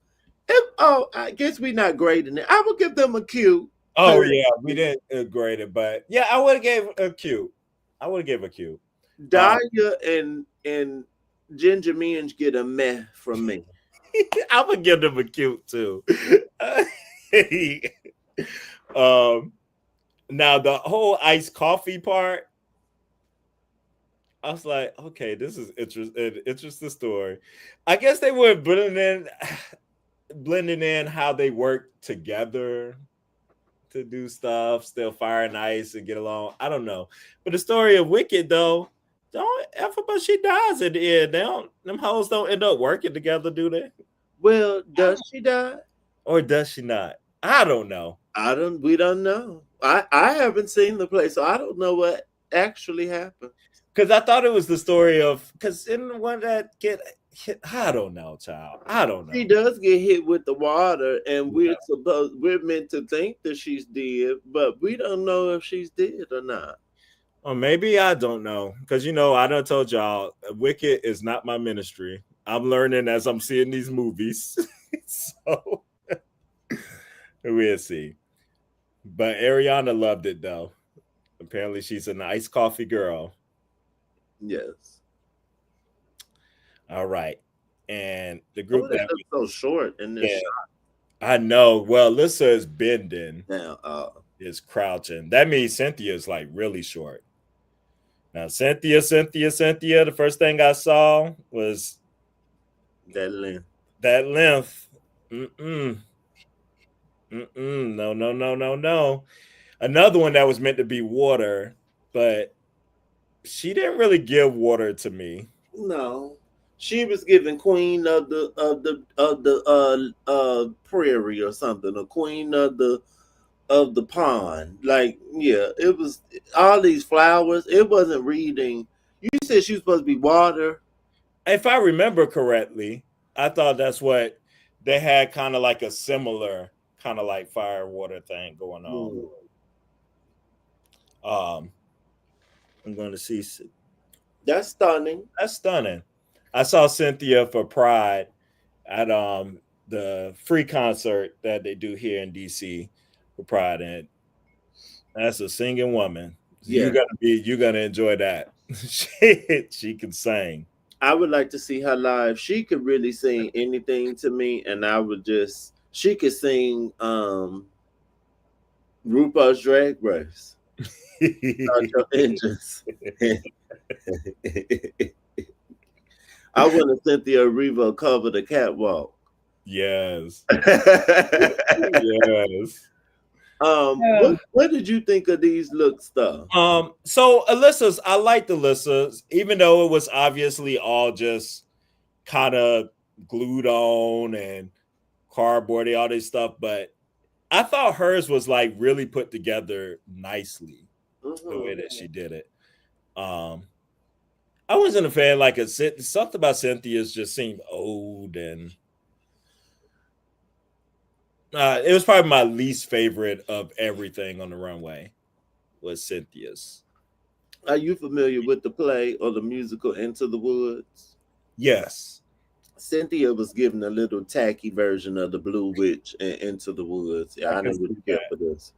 oh, I guess we're not grading it. I would give them a Q. Oh yeah, we didn't grade it, but yeah, I would have gave a Q. I would have gave a Q. Dahlia and Ginger Minge get a meh from me. I would give them a Q too. um, now the whole iced coffee part, I was like, okay, this is interesting story. I guess they were blending in how they work together to do stuff, still fire and ice and get along. I don't know. But the story of Wicked though, don't ever but she dies at the end. Them hoes don't end up working together, do they? Well, does she die? Or does she not? I don't know. We don't know. I haven't seen the play, so I don't know what actually happened. Because I thought it was the story of because in the one that get hit, I don't know, child. I don't know. She does get hit with the water, and we're meant to think that she's dead, but we don't know if she's dead or not. Or maybe I don't know. Because I done told y'all Wicked is not my ministry. I'm learning as I'm seeing these movies. So we'll see. But Ariana loved it though. Apparently she's a nice coffee girl. Yes. All right. And the group that looks so short in this shot. I know. Well, Lissa is bending. Now, is crouching. That means Cynthia's like really short. Now, Cynthia, the first thing I saw was that length. That length. No. No. Another one that was meant to be water, but she didn't really give water to me. No. She was giving queen of the prairie or something, a queen of the pond. Like, yeah, it was all these flowers. It wasn't reading. You said she was supposed to be water. If I remember correctly, I thought that's what they had, kind of like a similar kind of like fire water thing going on. I'm going to see. That's stunning. That's stunning. I saw Cynthia for Pride at the free concert that they do here in DC for Pride, and that's a singing woman. Yeah. You're gonna enjoy that. She can sing. I would like to see her live. She could really sing anything to me, and she could sing RuPaul's Drag Race. Start your engines. I want to Cynthia Erivo cover the catwalk. Yes. Yes. What did you think of these looks though? So Alyssa's, I liked Alyssa's, even though it was obviously all just kind of glued on and cardboardy, all this stuff, but I thought hers was like really put together nicely, the way that she did it. I wasn't a fan. Like something about Cynthia's just seemed old and It was probably my least favorite of everything on the runway was Cynthia's. Are you familiar with the play or the musical Into the Woods? Yes. Cynthia was given a little tacky version of the Blue Witch and Into the Woods. I Yeah, I can didn't see really care that. for this.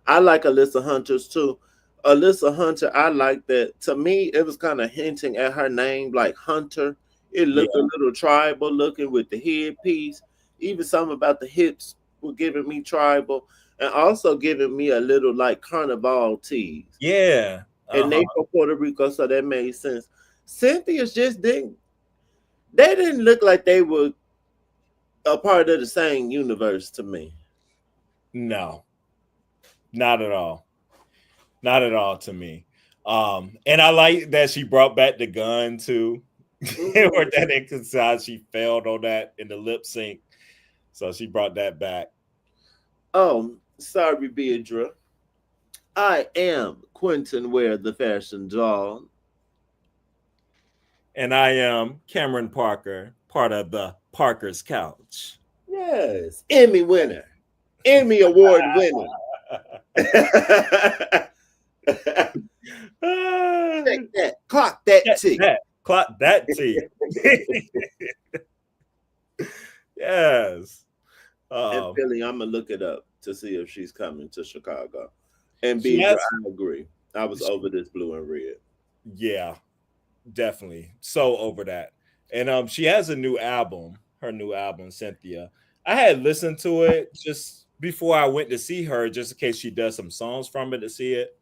I like Alyssa Hunter's too. Alyssa Hunter, I like that. To me, it was kind of hinting at her name, like Hunter. It Yeah. looked a little tribal looking with the headpiece. Even something about the hips were giving me tribal, and also giving me a little like carnival tease. Yeah. And Uh-huh. they from Puerto Rico, so that made sense. Cynthia's just didn't. They didn't look like they were a part of the same universe to me. No, not at all. Not at all to me. And I like that she brought back the gun too. Or Mhm. that exercise she failed on that in the lip sync. So she brought that back. Oh, sorry, Beatrice. I am Quentin Ware, the fashion doll. And I am Cameron Parker, part of the Parker's Couch. Yes, Emmy winner, Emmy award winning. Check Ah, that, clock that Check T. that. Clock that T. Yes. And Um, Philly, I'm gonna look it up to see if she's coming to Chicago. And she Beatrice, has, I agree. I was over this blue and red. yeah, definitely. So over that. And she has a new album, her new album, Cynthia. I had listened to it just before I went to see her, just in case she does some songs from it to see it.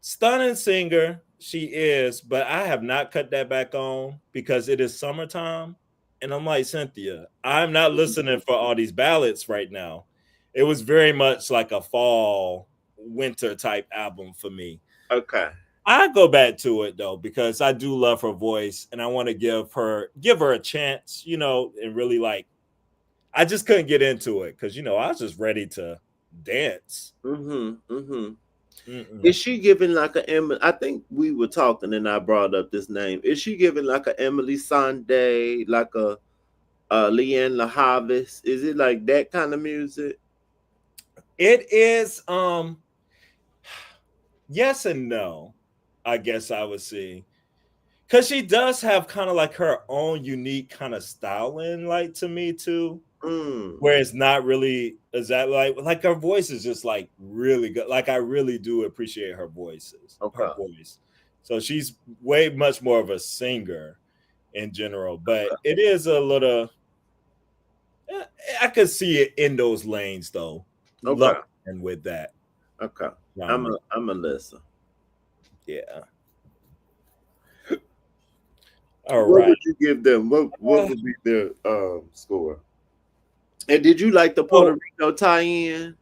Stunning singer, she is, but I have not cut that back on because it is summertime. And I'm like, Cynthia, I'm not listening for all these ballads right now. It was very much like a fall, winter type album for me. Okay. I go back to it though because I do love her voice and I want to give her a chance, and really like I just couldn't get into it because I was just ready to dance. Mm-hmm. Mm-hmm. Mm-mm. Is she giving like a Emily? I think we were talking and I brought up this name. Is she giving like a Emily Sande, like a Leanne LaHavis? Is it like that kind of music? It is yes and no, I guess I would say. Cause she does have kind of like her own unique kind of styling, like to me too. Mm, Where it's not really is that like her voice is just like really good. Like I really do appreciate her okay. voice. So she's way much more of a singer in general, but it is a little eh, I could see it in those lanes though. Love Okay. and with that Okay. genre. I'm a listen. Yeah. All What right. would you give them? What Uh, would be their score? And did you like the Puerto so Rico tie-in?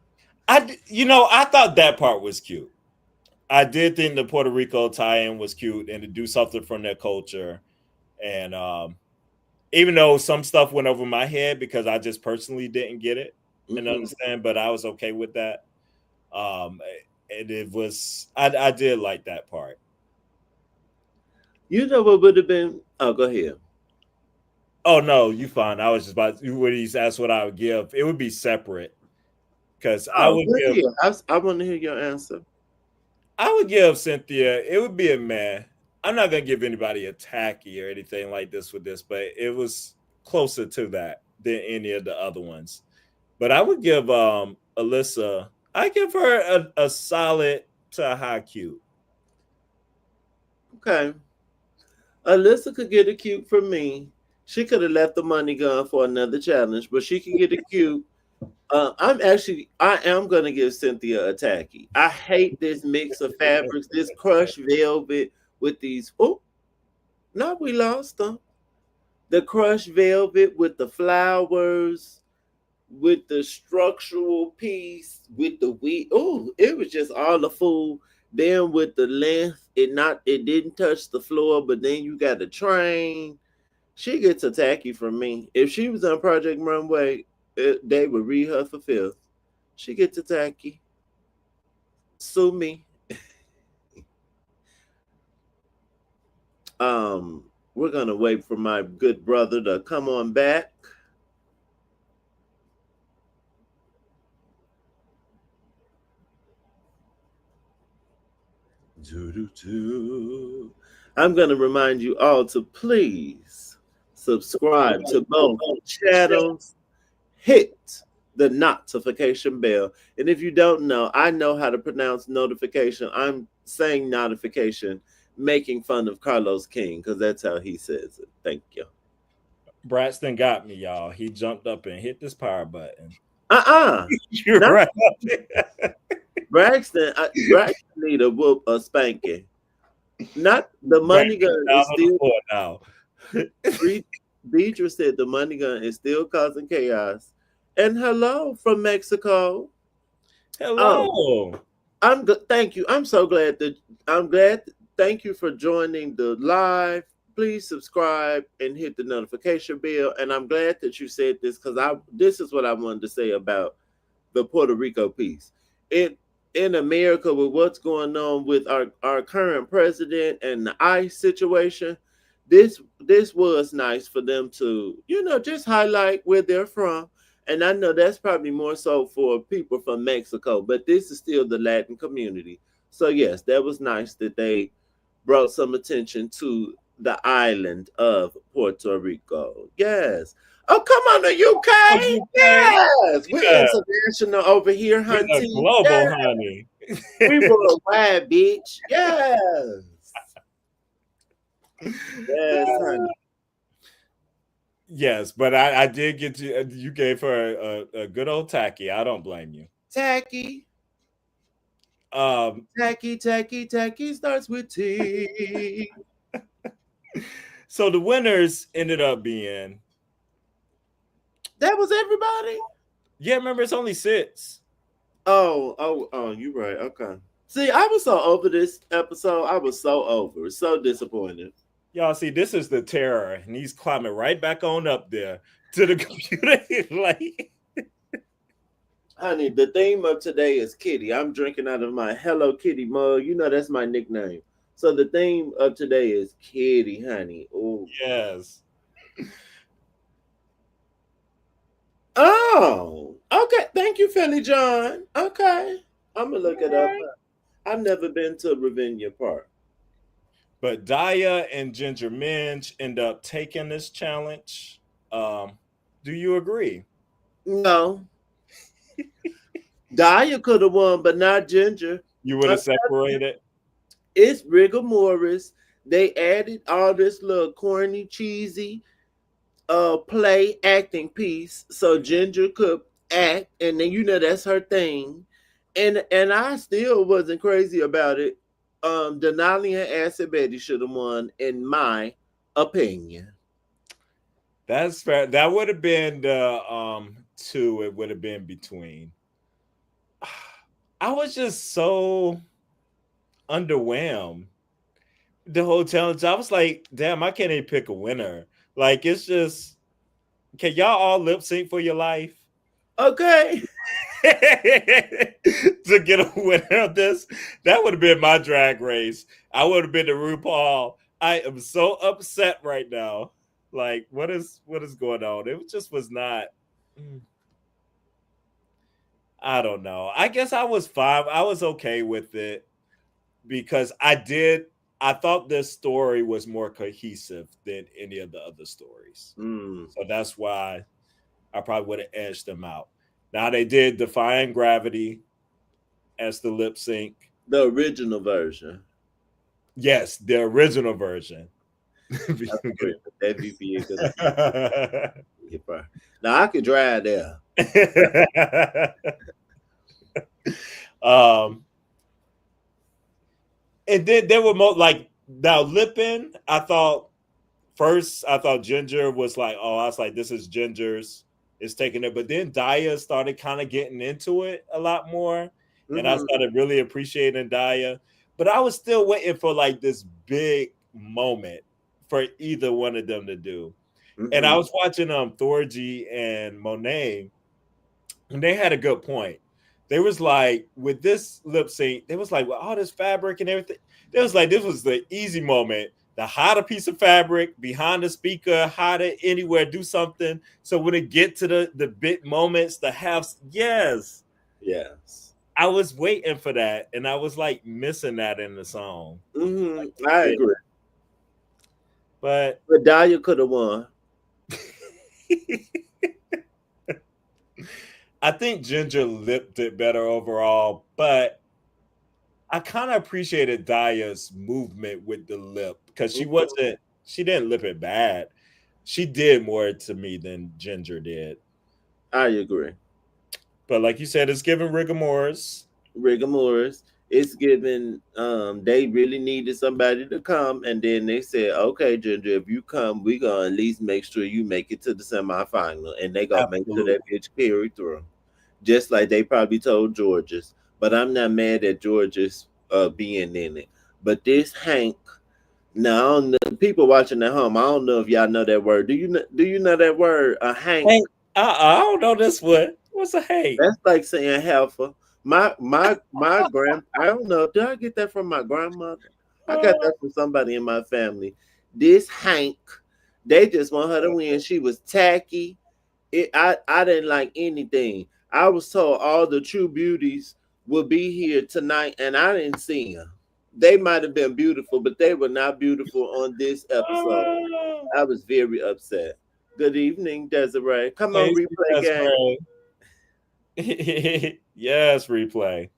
I thought that part was cute. I did think the Puerto Rico tie-in was cute and to do something from their culture. And even though some stuff went over my head because I just personally didn't get it and Hmm. understand, but I was okay with that. Um, and it was I did like that part. You know what would have been? Oh, go ahead. Oh no, you fine. I was just about you would ask what I would give. It would be separate because Oh, good deal. I want to hear your answer. I would give Cynthia. It would be a man. I'm not gonna give anybody a tacky or anything like this with this, but it was closer to that than any of the other ones. But I would give Alyssa. I give her a solid to a high cute. Okay. Alyssa could get a cute from me. She could have left the money gun for another challenge, but she can get a cute. I am gonna give Cynthia a tacky. I hate this mix of fabrics, this crushed velvet with these. Oh, no, we lost them. The crushed velvet with the flowers, with the structural piece, with the wheat. Oh, it was just all the food. Then with the length, it didn't touch the floor, but then you got the train. She gets a tacky from me. If she was on Project Runway, they would read her for fifth. She gets a tacky. Sue me. We're gonna wait for my good brother to come on back. Doo-doo-doo. I'm going to remind you all to please subscribe to both channels. Hit the notification bell. And if you don't know, I know how to pronounce notification. I'm saying notification, making fun of Carlos King because that's how he says it. Thank you. Braxton got me, y'all. He jumped up and hit this power button. You're Not right. Braxton need a whoop, a spanking. Not the money Braxton gun down is on the still. floor now. Deidre said the money gun is still causing chaos. And hello from Mexico. Oh, Hello. I'm good. Thank you. I'm so glad that I'm glad. Thank you for joining the live. Please subscribe and hit the notification bell. And I'm glad that you said this because this is what I wanted to say about the Puerto Rico piece. In America, with what's going on with our current president and the ICE situation, this was nice for them to, just highlight where they're from. And I know that's probably more so for people from Mexico, but this is still the Latin community. So yes, that was nice that they brought some attention to the island of Puerto Rico. Yes. Oh, come on, the Oh, UK. UK. Yes. We're Yeah. international over here, We're the hunty. global, Yes. honey. We worldwide, bitch. Yes. Yes, honey. Yes, but I did get you. You gave her a good old tacky. I don't blame you. Tacky. Um, Tacky starts with T. so the winners ended up being. That was everybody? Yeah, remember it's only 6. Oh, you're right. Okay. See, I was so over this episode. I was so over. So disappointed. Y'all see, this is the terror, and he's climbing right back on up there to the computer. Like, Honey, the theme of today is Kitty. I'm drinking out of my Hello Kitty mug. You know that's my nickname. So the theme of today is Kitty, honey. Oh. yes. Oh, okay. Thank you, Philly John. Okay. I'm gonna look it up. I've never been to Ravinia Park. But Daya and Ginger Minge end up taking this challenge. Do you agree? No. Daya could have won, but not Ginger. You would have separated? It's rigor mortis. They added all this little corny, cheesy play acting piece so Ginger could act, and then that's her thing. And I still wasn't crazy about it. Denali and Acid Betty should have won, in my opinion. That's fair. That would have been the 2. It would have been between. I was just so underwhelmed the whole challenge. I was like, damn, I can't even pick a winner. Like, it's just, can y'all all lip sync for your life? Okay. To get a winner of this, that would have been my drag race. I would have been the RuPaul. I am so upset right now. Like, what is going on? It just was not. I don't know. I guess I was fine. I was okay with it because I thought this story was more cohesive than any of the other stories. So that's why I probably would have edged them out. Now they did Defying Gravity as the lip sync. The original version. Yes, the original version. Now I could drive there. And then there were more like now lipping. I thought Ginger was like, oh, I was like, this is Ginger's. It's taking it, but then Daya started kind of getting into it a lot more, and I started really appreciating Daya. But I was still waiting for like this big moment for either one of them to do. And I was watching Thorgy and Monet, and they had a good point. They was like, with this lip sync, they was like, with all this fabric and everything, they was like, this was the easy moment. The hide a piece of fabric behind the speaker, hide it anywhere, do something. So when it get to the big moments, the halves, yes. I was waiting for that, and I was like missing that in the song. I agree. But Dahlia could have won. I think Ginger lipped it better overall, but I kind of appreciated Daya's movement with the lip because she didn't lip it bad. She did more to me than Ginger did. I agree. But like you said, it's giving rigor mortis. Rigor mortis. It's given. They really needed somebody to come, and then they said, "Okay, Ginger, if you come, we gonna at least make sure you make it to the semifinal, and they gonna make sure that bitch carry through." Just like they probably told George's. But I'm not mad at George's being in it. But this Hank, now people watching at home, I don't know if y'all know that word. Do you know that word? A Hank. I don't know this one. What's a Hank? That's like saying heifer. My grand. I don't know. Did I get that from my grandmother? I got that from somebody in my family. This Hank, they just want her to win. She was tacky. I didn't like anything. I was told all the true beauties will be here tonight, and I didn't see them. They might have been beautiful, but they were not beautiful on this episode. I was very upset. Good evening, Desiree. Come on, replay game. Yes, replay.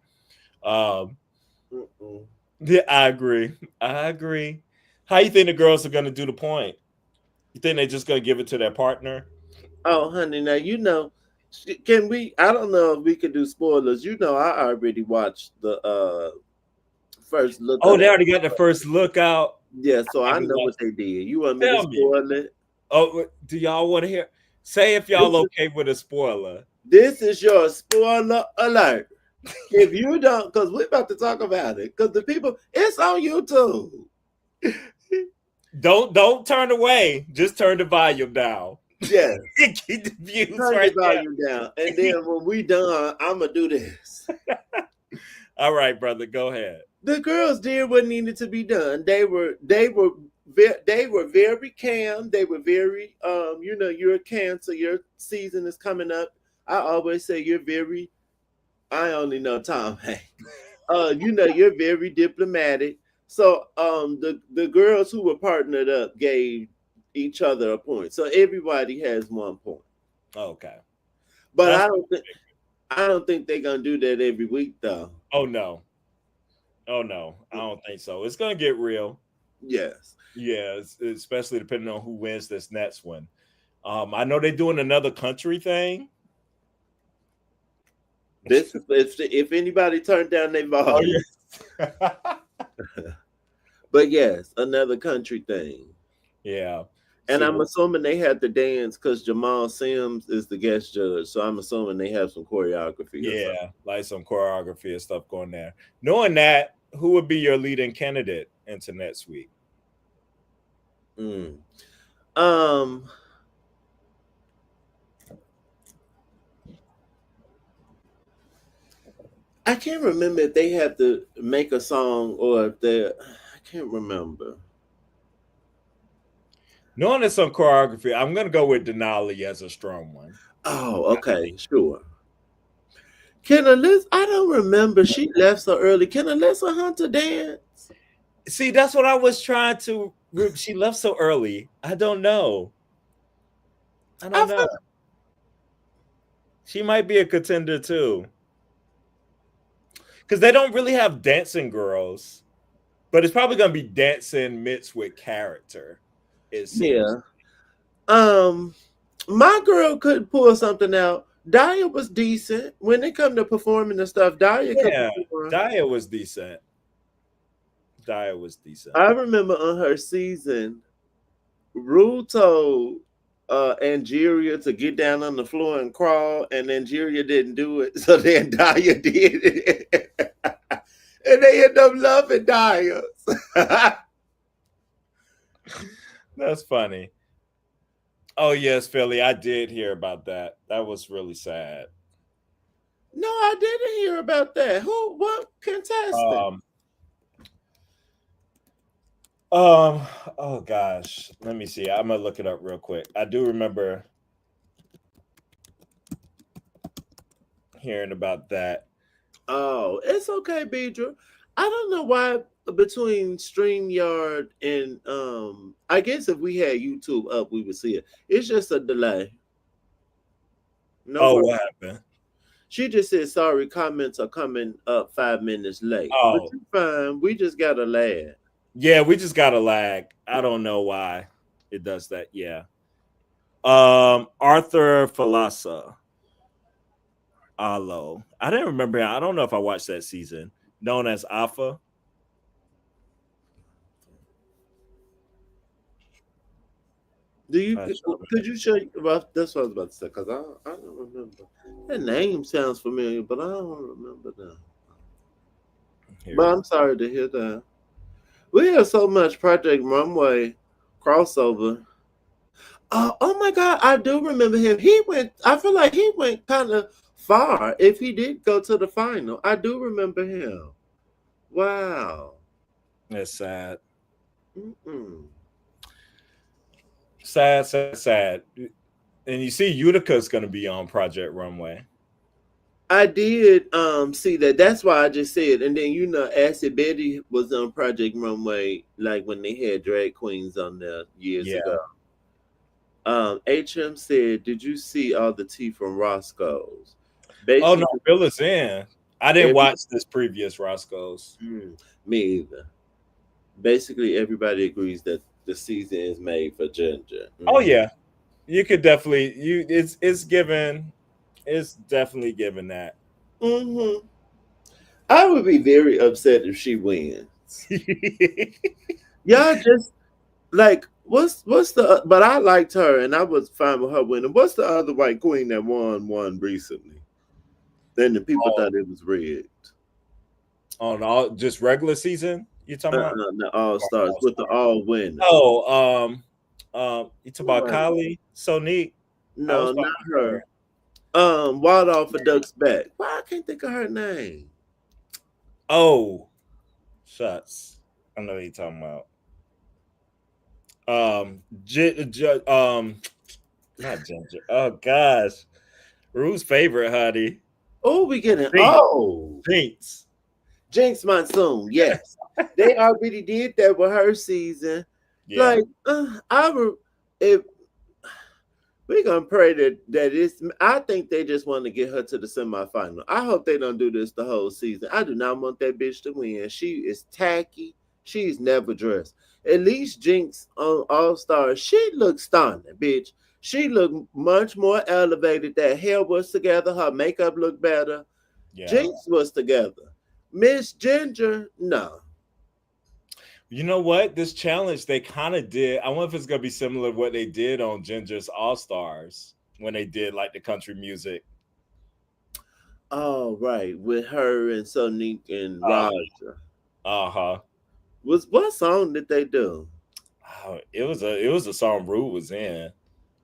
Yeah, I agree. How you think the girls are gonna do the point? You think they're just gonna give it to their partner? Oh, honey, now you know. Can we? I don't know if we could do spoilers. You know, I already watched the first look. Oh, they already got the first look out. Yeah, so I know what they did. You want me to spoil it? Oh, do y'all want to hear? Say if y'all okay with a spoiler. This is your spoiler alert. If you don't, because we're about to talk about it. Because the people, it's on YouTube. Don't turn away. Just turn the volume down. Yes. Keep the views turn the volume down. And then when we done, I'm gonna do this. All right, brother, go ahead. The girls did what needed to be done. They were very calm. They were very you know, you're a Cancer, your season is coming up. I always say you're very, I only know Tom Hanks. You know, you're very diplomatic. So the girls who were partnered up gave each other a point. So everybody has 1 point. Okay. But I don't think they're gonna do that every week though. Oh no. I don't think so. It's gonna get real. Yes. Yeah, especially depending on who wins this next one. I know they're doing another country thing. This if anybody turned down their volume. Oh, yes. But yes, another country thing. Yeah. And I'm assuming they had to dance because Jamal Sims is the guest judge. So I'm assuming they have some choreography. Yeah, like some choreography and stuff going there. Knowing that, who would be your leading candidate into next week? I can't remember if they have to make a song or if they. I can't remember. Knowing it's some choreography, I'm gonna go with Denali as a strong one. Oh, okay, sure. Can Alyssa? I don't remember. She left so early. Can Alyssa Hunter dance? See, that's what I was trying to. She left so early. I don't know. I don't know. She might be a contender too. Because they don't really have dancing girls, but it's probably gonna be dancing mixed with character. Yeah. My girl could pull something out. Daya was decent when it come to performing and stuff. Daya was decent. Daya was decent. I remember on her season, Ru told Angeria to get down on the floor and crawl, and Angeria didn't do it. So then Daya did it. And they end up loving Daya. That's funny. Oh yes, Philly. I did hear about that. That was really sad. No, I didn't hear about that. Who? What contestant? Oh gosh. Let me see. I'm gonna look it up real quick. I do remember hearing about that. Oh, it's okay, Beedra. I don't know why between StreamYard and I guess if we had YouTube up, we would see it. It's just a delay. No Oh, worries. what happened? She just said sorry, comments are coming up 5 minutes late. But Oh, you're fine. We just gotta laugh. yeah, we just got a lag. I don't know why it does that. Yeah. Arthur Falasa. Alo. I didn't remember. I don't know if I watched that season. Known as Alpha. Do you Not sure. could you show well that's what I was about to say, because I don't remember. That name sounds familiar, but I don't remember that. But Here. I'm sorry to hear that. We have so much Project Runway crossover. Oh my God, I do remember him. He went. I feel like he went kind of far. If he did go to the final, I do remember him. Wow. That's sad. Mm-mm. Sad, sad, sad. And you see Utica's gonna be on Project Runway. I did see that. That's why I just said. And then Acid Betty was on Project Runway, like when they had drag queens on there years Yeah. ago. HM said, "Did you see all the tea from Roscoe's?" Oh no, Basically, Bill is in. I didn't every watch this previous Roscoe's. me either. Basically, everybody agrees that the season is made for Ginger. Oh yeah. You could definitely it's given it's definitely given that. Mm-hmm. I would be very upset if she wins. Y'all just like what's the but I liked her and I was fine with her winning. What's the other white queen that won recently? Then the people Oh, thought it was rigged. on all just regular season, you talking about? The All Stars All with the Star. all winners. Oh, you talking Who about was it? Kylie? So neat. I No, was not fine with her. her. Wild off of Duck's back. Why I can't think of her name? Oh, shucks. I know what you're talking about. Not Ginger. Oh gosh. Rue's favorite, honey. Oh, we getting Jinx. Jinx. Jinx Monsoon. Yes, they already did that with her season. Yeah. Like if we're gonna pray that it's. I think they just want to get her to the semifinal. I hope they don't do this the whole season. I do not want that bitch to win. She is tacky. She's never dressed. At least Jinx on All Stars, she looks stunning, bitch. She looked much more elevated. That hair was together. Her makeup looked better. Yeah. Jinx was together. Miss Ginger, no. You know what? This challenge they kind of did. I wonder if it's gonna be similar to what they did on Ginger's All Stars when they did like the country music. Oh, right. With her and Sonique and Uh Raja. huh. Was what song did they do? Oh, it was a song Rue was in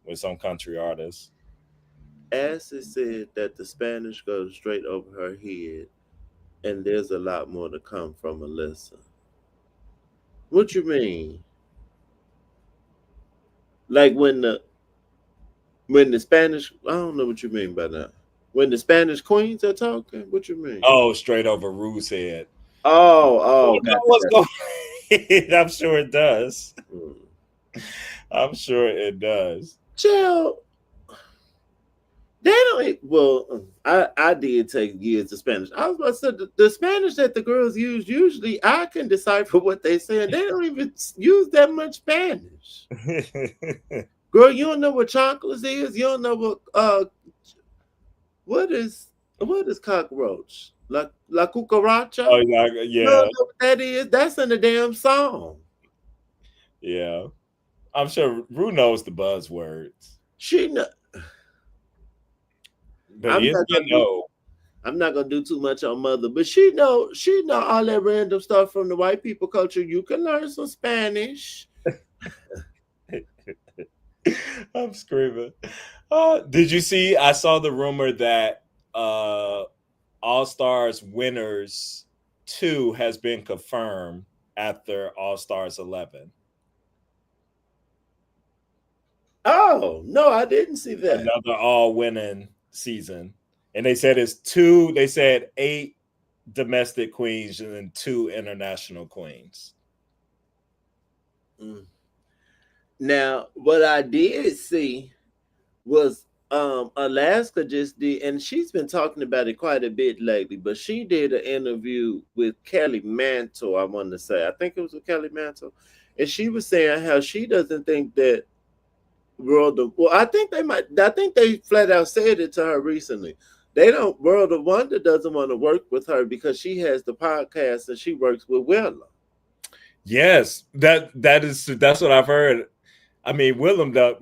with some country artist. Acid said that the Spanish goes straight over her head, and there's a lot more to come from Alyssa. What you mean? Like when the Spanish? I don't know what you mean by that. When the Spanish queens are talking, what you mean? Oh, straight over Rue's head. Oh, Oh no, got what's that. going? I'm sure it does. Mm. I'm sure it does. Chill. They don't. Well, I did take years of Spanish. I was about to say the Spanish that the girls use usually I can decipher what they saying. They don't even use that much Spanish. Girl, you don't know what chocolates is. You don't know what is cockroach? La cucaracha. Oh yeah, You don't yeah, know what that is. That's in the damn song. yeah. I'm sure Rue knows the buzzwords, She. Know, but I'm he is not gonna gonna do. know. I'm not gonna do too much on mother, but she know all that random stuff from the white people culture. You can learn some Spanish. I'm screaming. Did you see? I saw the rumor that uh, All Stars winners 2 has been confirmed after All Stars 11. Oh no, I didn't see that. Another all winning season. And they said it's 2, they said 8 domestic queens and then 2 international queens. Now, what I did see was Alaska just did, and she's been talking about it quite a bit lately, but she did an interview with Kelly Mantle, I want to say. I think it was with Kelly Mantle. And she was saying how she doesn't think that I think they flat out said it to her recently. They don't World of Wonder doesn't want to work with her because she has the podcast and she works with Willa. Yes, that's what I've heard. I mean, Willem does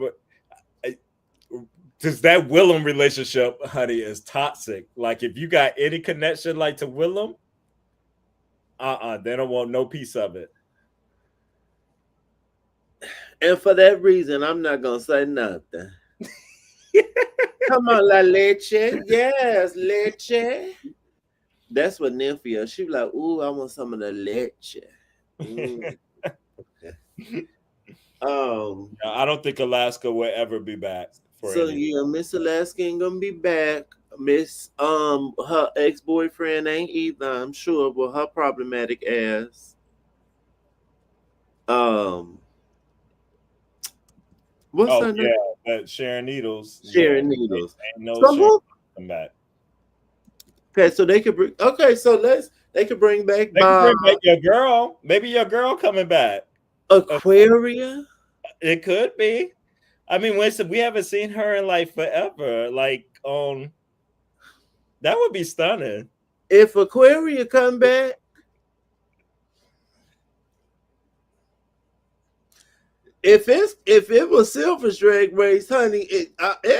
that Willem relationship, honey, is toxic. Like if you got any connection like to Willem, they don't want no piece of it. And for that reason, I'm not gonna say nothing. Come on, La Leche. Yes, Leche. That's what Nymphia. She was like, ooh, I want some of the leche. I don't think Alaska will ever be back. Miss Alaska ain't gonna be back. Miss her ex-boyfriend ain't either, I'm sure, with her problematic ass. What's her name? But Sharon Needles. Sharon Needles. No Sharon come back. Okay, so they could bring. Okay, so they could bring back. They could bring back your girl. Maybe your girl coming back. Aquaria. It could be. I mean, we haven't seen her in like forever. Like that would be stunning. If Aquaria come back, if it was Silver's drag race, honey, it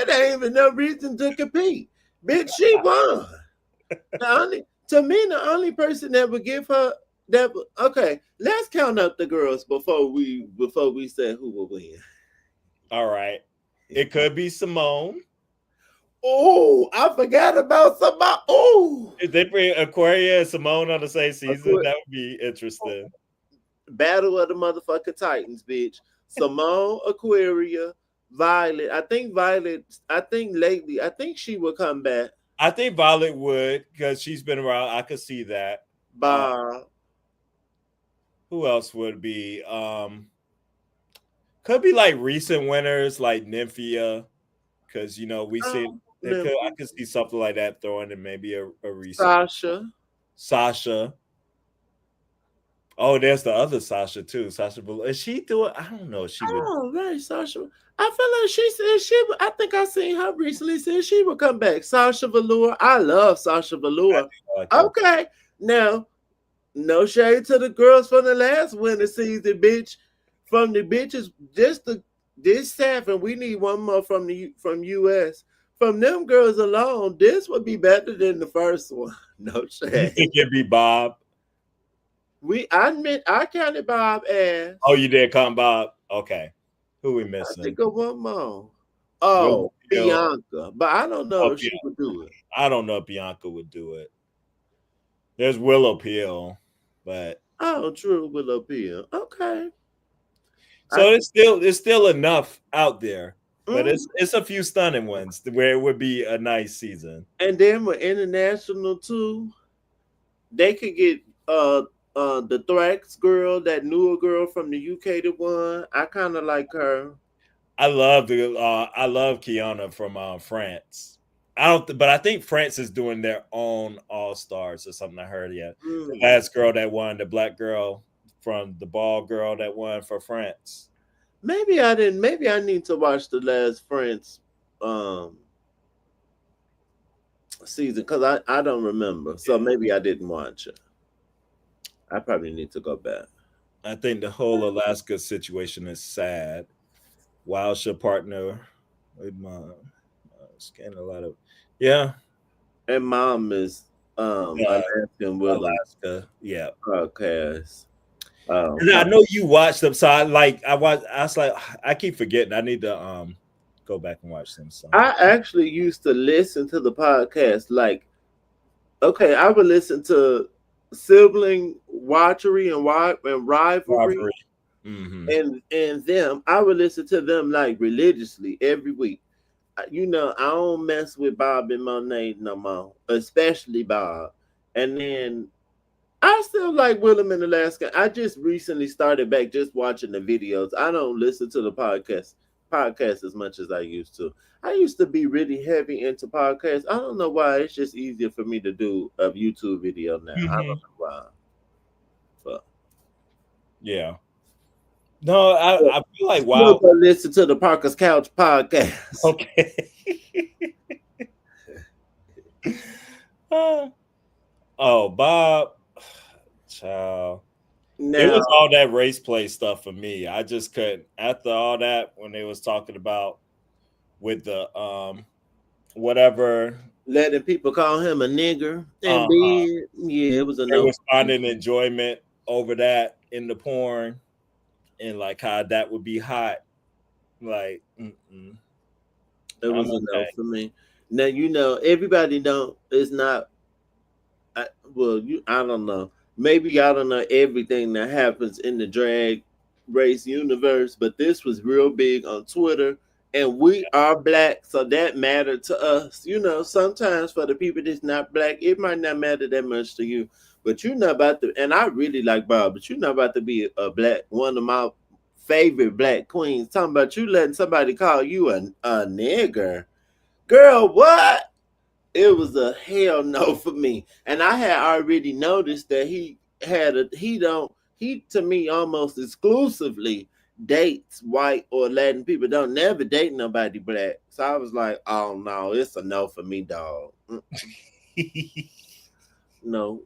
ain't even no reason to compete. Bitch, she won. To me, the only person that would give her that. Okay, let's count up the girls before we say who will win. All right, it could be Simone. Oh, I forgot about Simone. Oh, if they bring Aquaria and Simone on the same season, that would be interesting. Battle of the motherfucking Titans, bitch. Simone, Aquaria, Violet. I think lately, I think she will come back. I think Violet would because she's been around. I could see that. Bob. Who else would be? Could be like recent winners like Nymphia, because we see. I could see something like that throwing in maybe a recent Sasha. Oh, there's the other Sasha too. Sasha Velour. Is she doing? I don't know if she would. Oh, right, Sasha. I feel like she said she. I think I seen her recently. Said she would come back. Sasha Velour. I love Sasha Velour. Okay, now, no shade to the girls from the last winter season, bitch. From the bitches, this staff, and we need one more from US. From them girls alone, this would be better than the first one. No shade. You think it'd be Bob? I counted Bob as. Oh, you did count Bob? Okay. Who we missing? I think of one more. Oh, Bianca. But I don't know if she would do it. I don't know if Bianca would do it. There's Willow Pill, but true, Willow Pill. Okay. So it's still enough out there. But it's a few stunning ones where it would be a nice season. And then with international too, they could get the Thrax girl, that newer girl from the UK that won. I kind of like her. I love Kiana from France. But I think France is doing their own All Stars or something. I heard The last girl that won, the black girl from the ball girl that won for France. Maybe I didn't. Maybe I need to watch the last France season because I don't remember. So maybe I didn't watch it. I probably need to go back. I think the whole Alaska situation is sad. Wild's your partner with Mom. Getting a lot of and Mom is Alaskan with Alaska. Yeah. Podcast. And I know you watched them, so I was like, I keep forgetting. I need to go back and watch them. I actually used to listen to the podcast. Like, okay, I would listen to Sibling Watchery and Rivalry. And them. I would listen to them like religiously every week. I don't mess with Bob and Monet no more, especially Bob. And then I still like Willem in Alaska. I just recently started back just watching the videos. I don't listen to the podcast as much as I used to. I used to be really heavy into podcasts. I don't know why. It's just easier for me to do a YouTube video now. I don't know why. But Yeah. No, I feel like still wow. go listen to the Parker's Couch podcast. Okay. Oh, Bob, child. It Now, was all that race play stuff for me. I just couldn't. After all that, when they was talking about with the whatever, letting people call him a nigger and uh, be, yeah, it was a they no. was finding enjoyment over that in the porn, and like how that would be hot. Like, It I'm was a no okay. for me. Now everybody don't. It's not. I don't know. Maybe y'all don't know everything that happens in the drag race universe, but this was real big on Twitter, and we are black, so that mattered to us. Sometimes for the people that's not black, it might not matter that much to you, but you're not about to. And I really like Bob, but you're not about to be a black one of my favorite black queens. Talking about you letting somebody call you a nigger, girl. What? It was a hell no for me. And I had already noticed that he to me almost exclusively dates white or Latin people. Don't never date nobody black. So I was like, oh no, it's a no for me, dog. No.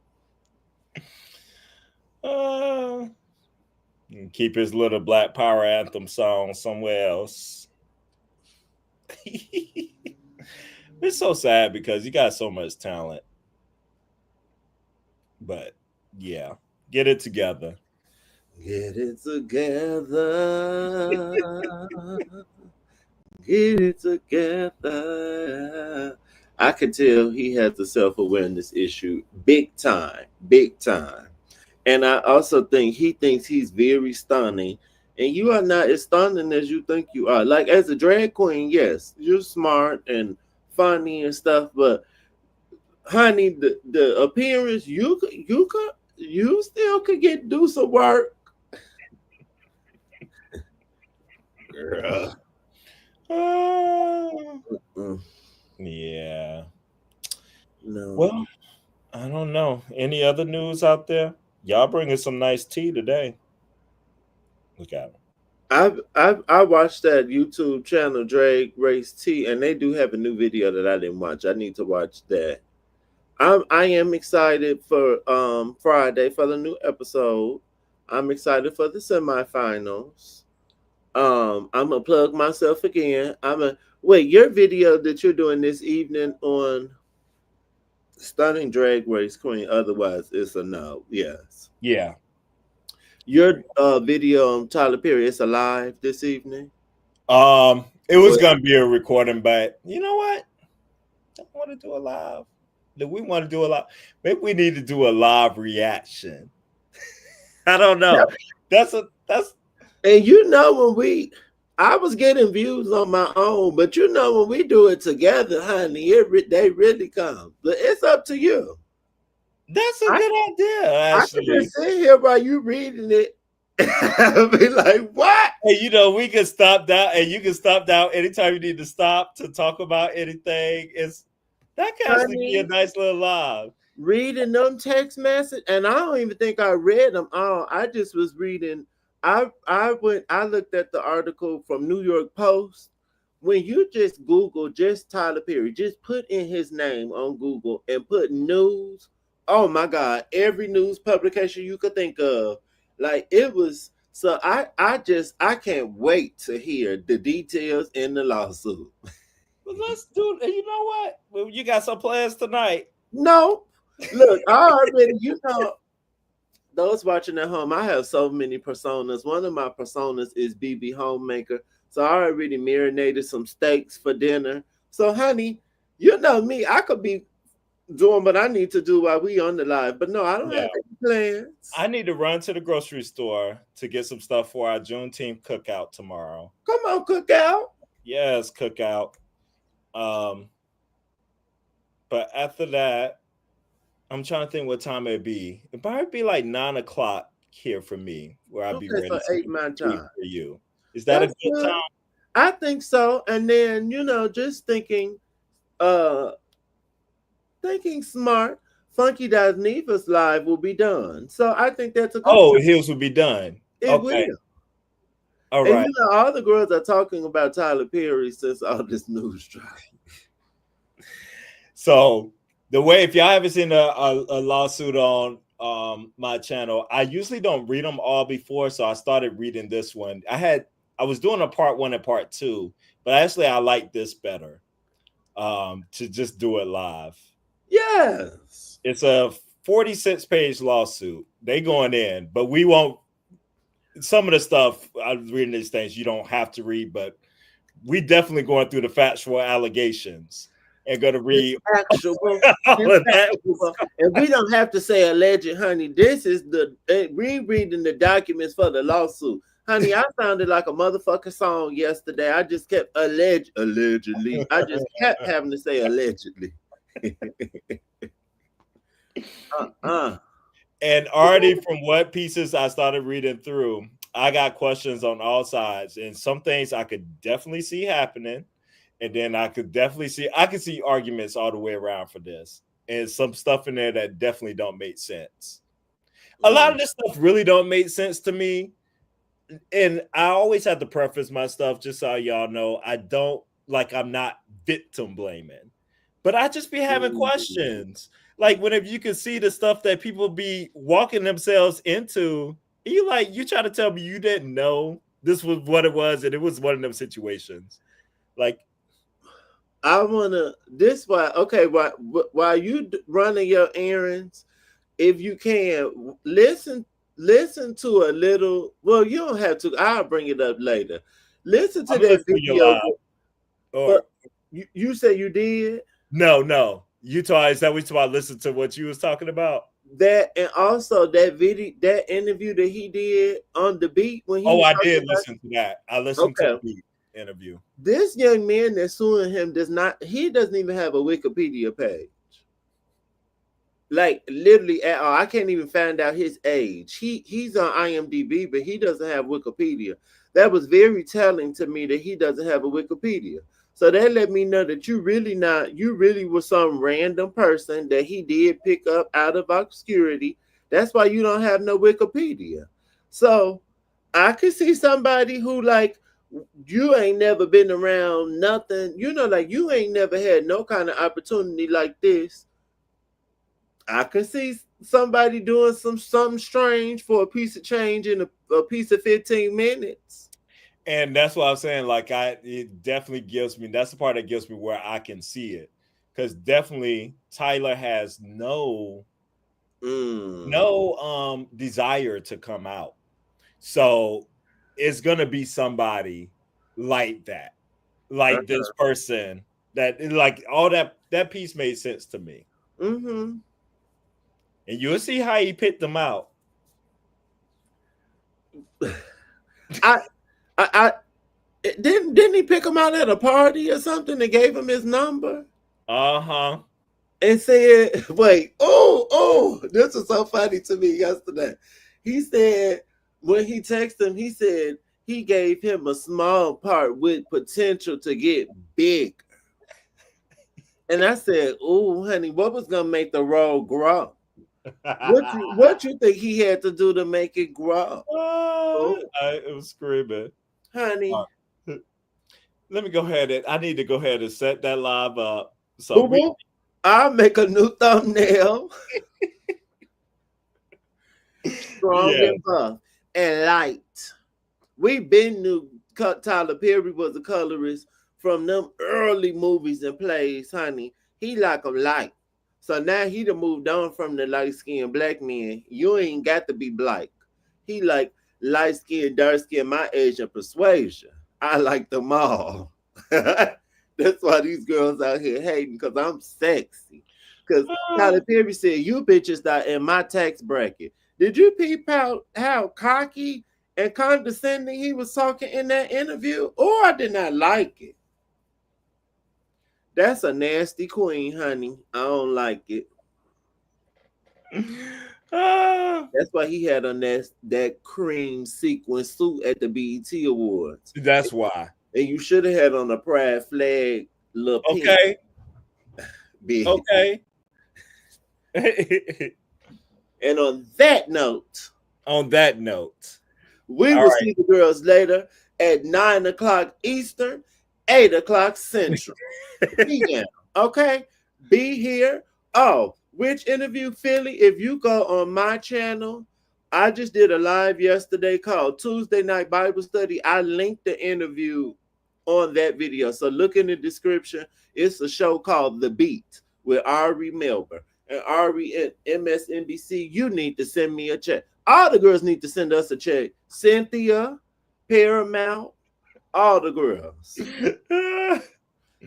uh, keep his little Black Power anthem song somewhere else. It's so sad because you got so much talent. But yeah, get it together. Get it together. Get it together. I can tell he has a self-awareness issue, big time, big time. And I also think he thinks he's very stunning. And you are not as stunning as you think you are. Like as a drag queen, yes, you're smart and funny and stuff, but honey, the appearance you still could do some work. Girl. Mm, Yeah. no. Well, I don't know. Any other news out there? Y'all bringing some nice tea today. Look at them. I watched that YouTube channel Drag Race T, and they do have a new video that I didn't watch. I need to watch that. I am excited for Friday for the new episode. I'm excited for the semifinals. I'm gonna plug myself again. Wait, your video that you're doing this evening on Stunning Drag Race Queen. Otherwise, it's a no. Yes. Yeah. Your video on Tyler Perry. It's alive this evening. It was gonna be a recording, but you know what? I want to do a live. Do we want to do a live? Maybe we need to do a live reaction. I don't know. That's. And I was getting views on my own, but when we do it together, honey, they really come. But it's up to you. That's a good idea, I can actually. just sit here while you reading it. I'll be like, what? Hey, we can stop down, and you can stop down anytime you need to stop to talk about anything. That can actually be a nice little live. Reading them text message, and I don't even think I read them all. I just was reading. I looked at the article from New York Post. When you just Google just Tyler Perry, just put in his name on Google and put news. Oh my God, every news publication you could think of. Like it was. So I can't wait to hear the details in the lawsuit. Well, let's do. You know what? Well, you got some plans tonight. No, look, I already those watching at home, I have so many personas. One of my personas is BB Homemaker. So I already marinated some steaks for dinner. So, honey, you know me. I could be doing what I need to do while we on the live. But no, I don't have any plans. I need to run to the grocery store to get some stuff for our Juneteenth cookout tomorrow. Come on, cookout. Yes, cookout. But after that, I'm trying to think what time it'd be. It'd probably be like 9 o'clock here for me, where I'd be Okay, ready so to 8 my sleep time. for you. Is that a That's good good. time? I think so. And then, just uh thinking smart, Funky Dies Neva's live will be done. So I think that's a good Oh, time. Hills will be done. It Okay. will. All And right. all the girls are talking about Tyler Perry since all this news dropped. So the way, if y'all haven't seen a lawsuit on my channel, I usually don't read them all before, so I started reading this one. I was doing a part 1 and part 2, but actually I like this better. To just do it live. Yes. It's a 46-page lawsuit. They going in, but we won't. Some of the stuff I was reading these things you don't have to read, but we definitely going through the factual allegations and going to It's read actual. all It's of that. actual. And we don't have to say alleged, honey. This is rereading the documents for the lawsuit. Honey, I sounded like a motherfucking song yesterday. I just kept allegedly. I just kept having to say allegedly. uh-uh. And already from what pieces I started reading through, I got questions on all sides, and some things I could definitely see happening, and then I could see arguments all the way around for this, and some stuff in there that definitely don't make sense. A lot of this stuff really don't make sense to me, and I always have to preface my stuff just so y'all know I'm not victim blaming, but I just be having questions. Like whenever you can see the stuff that people be walking themselves into, you try to tell me you didn't know this was what it was, and it was one of them situations. Like I wanna this why okay while you running your errands, if you can listen to a little. Well, you don't have to. I'll bring it up later. Listen to I'm that listening to you video. live, or But you said you did no, you talk. Is that what you about? Listen to what you was talking about. that, and also that video, that interview that he did on the beat when he Oh, was I talking did about. listen to that. I listened to Okay, the interview. this young man that's suing him does not. He doesn't even have a Wikipedia page. Like literally at all. I can't even find out his age. He's on IMDb, but he doesn't have Wikipedia. That was very telling to me that he doesn't have a Wikipedia. So that let me know that you really was some random person that he did pick up out of obscurity. That's why you don't have no Wikipedia. So I could see somebody who like you ain't never been around nothing, like you ain't never had no kind of opportunity like this. I can see somebody doing something strange for a piece of change in a piece of 15 minutes. And that's what I'm saying. It definitely gives me, that's the part that gives me where I can see it. Because definitely Tyler has no desire to come out. So it's gonna be somebody like that. Like this person that like all that piece made sense to me. Mm-hmm. And you'll see how he picked them out. I didn't he pick him out at a party or something? They gave him his number. Uh-huh. And said, wait, oh, this was so funny to me yesterday. He said when he texted him, he said he gave him a small part with potential to get big. And I said, "Oh, honey, what was gonna make the role grow? What you think he had to do to make it grow?" Oh, It was screaming. honey, Let me go ahead and I need to go ahead and set that live up. So I'll make a new thumbnail. Strong and buff and light. We been knew Tyler Perry was a colorist from them early movies and plays, honey. He like them light. So now he done moved on from the light-skinned black men. You ain't got to be black. He like light-skinned, dark-skinned, my age of persuasion. I like them all. That's why these girls out here hating, because I'm sexy. Because Tyler Perry said, you bitches not in my tax bracket. Did you peep out how cocky and condescending he was talking in that interview? Or I did not like it. That's a nasty queen, honey. I don't like it. Ah, That's why he had on that cream sequin suit at the BET Awards. that's why. And you should have had on a pride flag, little pink Okay. bit. Okay. And on that note, On that note, we all will right. see the girls later at 9 o'clock Eastern, 8 o'clock Central PM. Okay? Be here. Oh, which interview, Philly? If you go on my channel, I just did a live yesterday called Tuesday Night Bible Study. I linked the interview on that video. So look in the description. It's a show called The Beat with Ari Melber. And Ari at MSNBC, you need to send me a check. All the girls need to send us a check. Cynthia, Paramount, all the girls.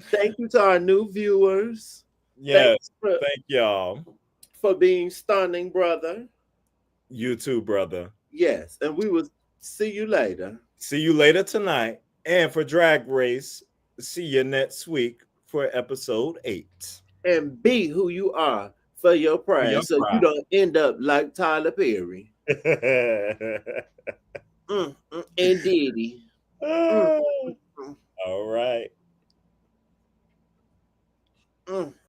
Thank you to our new viewers. Yes. Thanks for, Thank y'all. for being stunning, brother. You too, brother. Yes, and we will see you later. See you later tonight. And for Drag Race, see you next week for episode 8. And be who you are for your For your pride, so you pride. don't end up like Tyler Perry and Diddy. Mm, mm, All right. mm.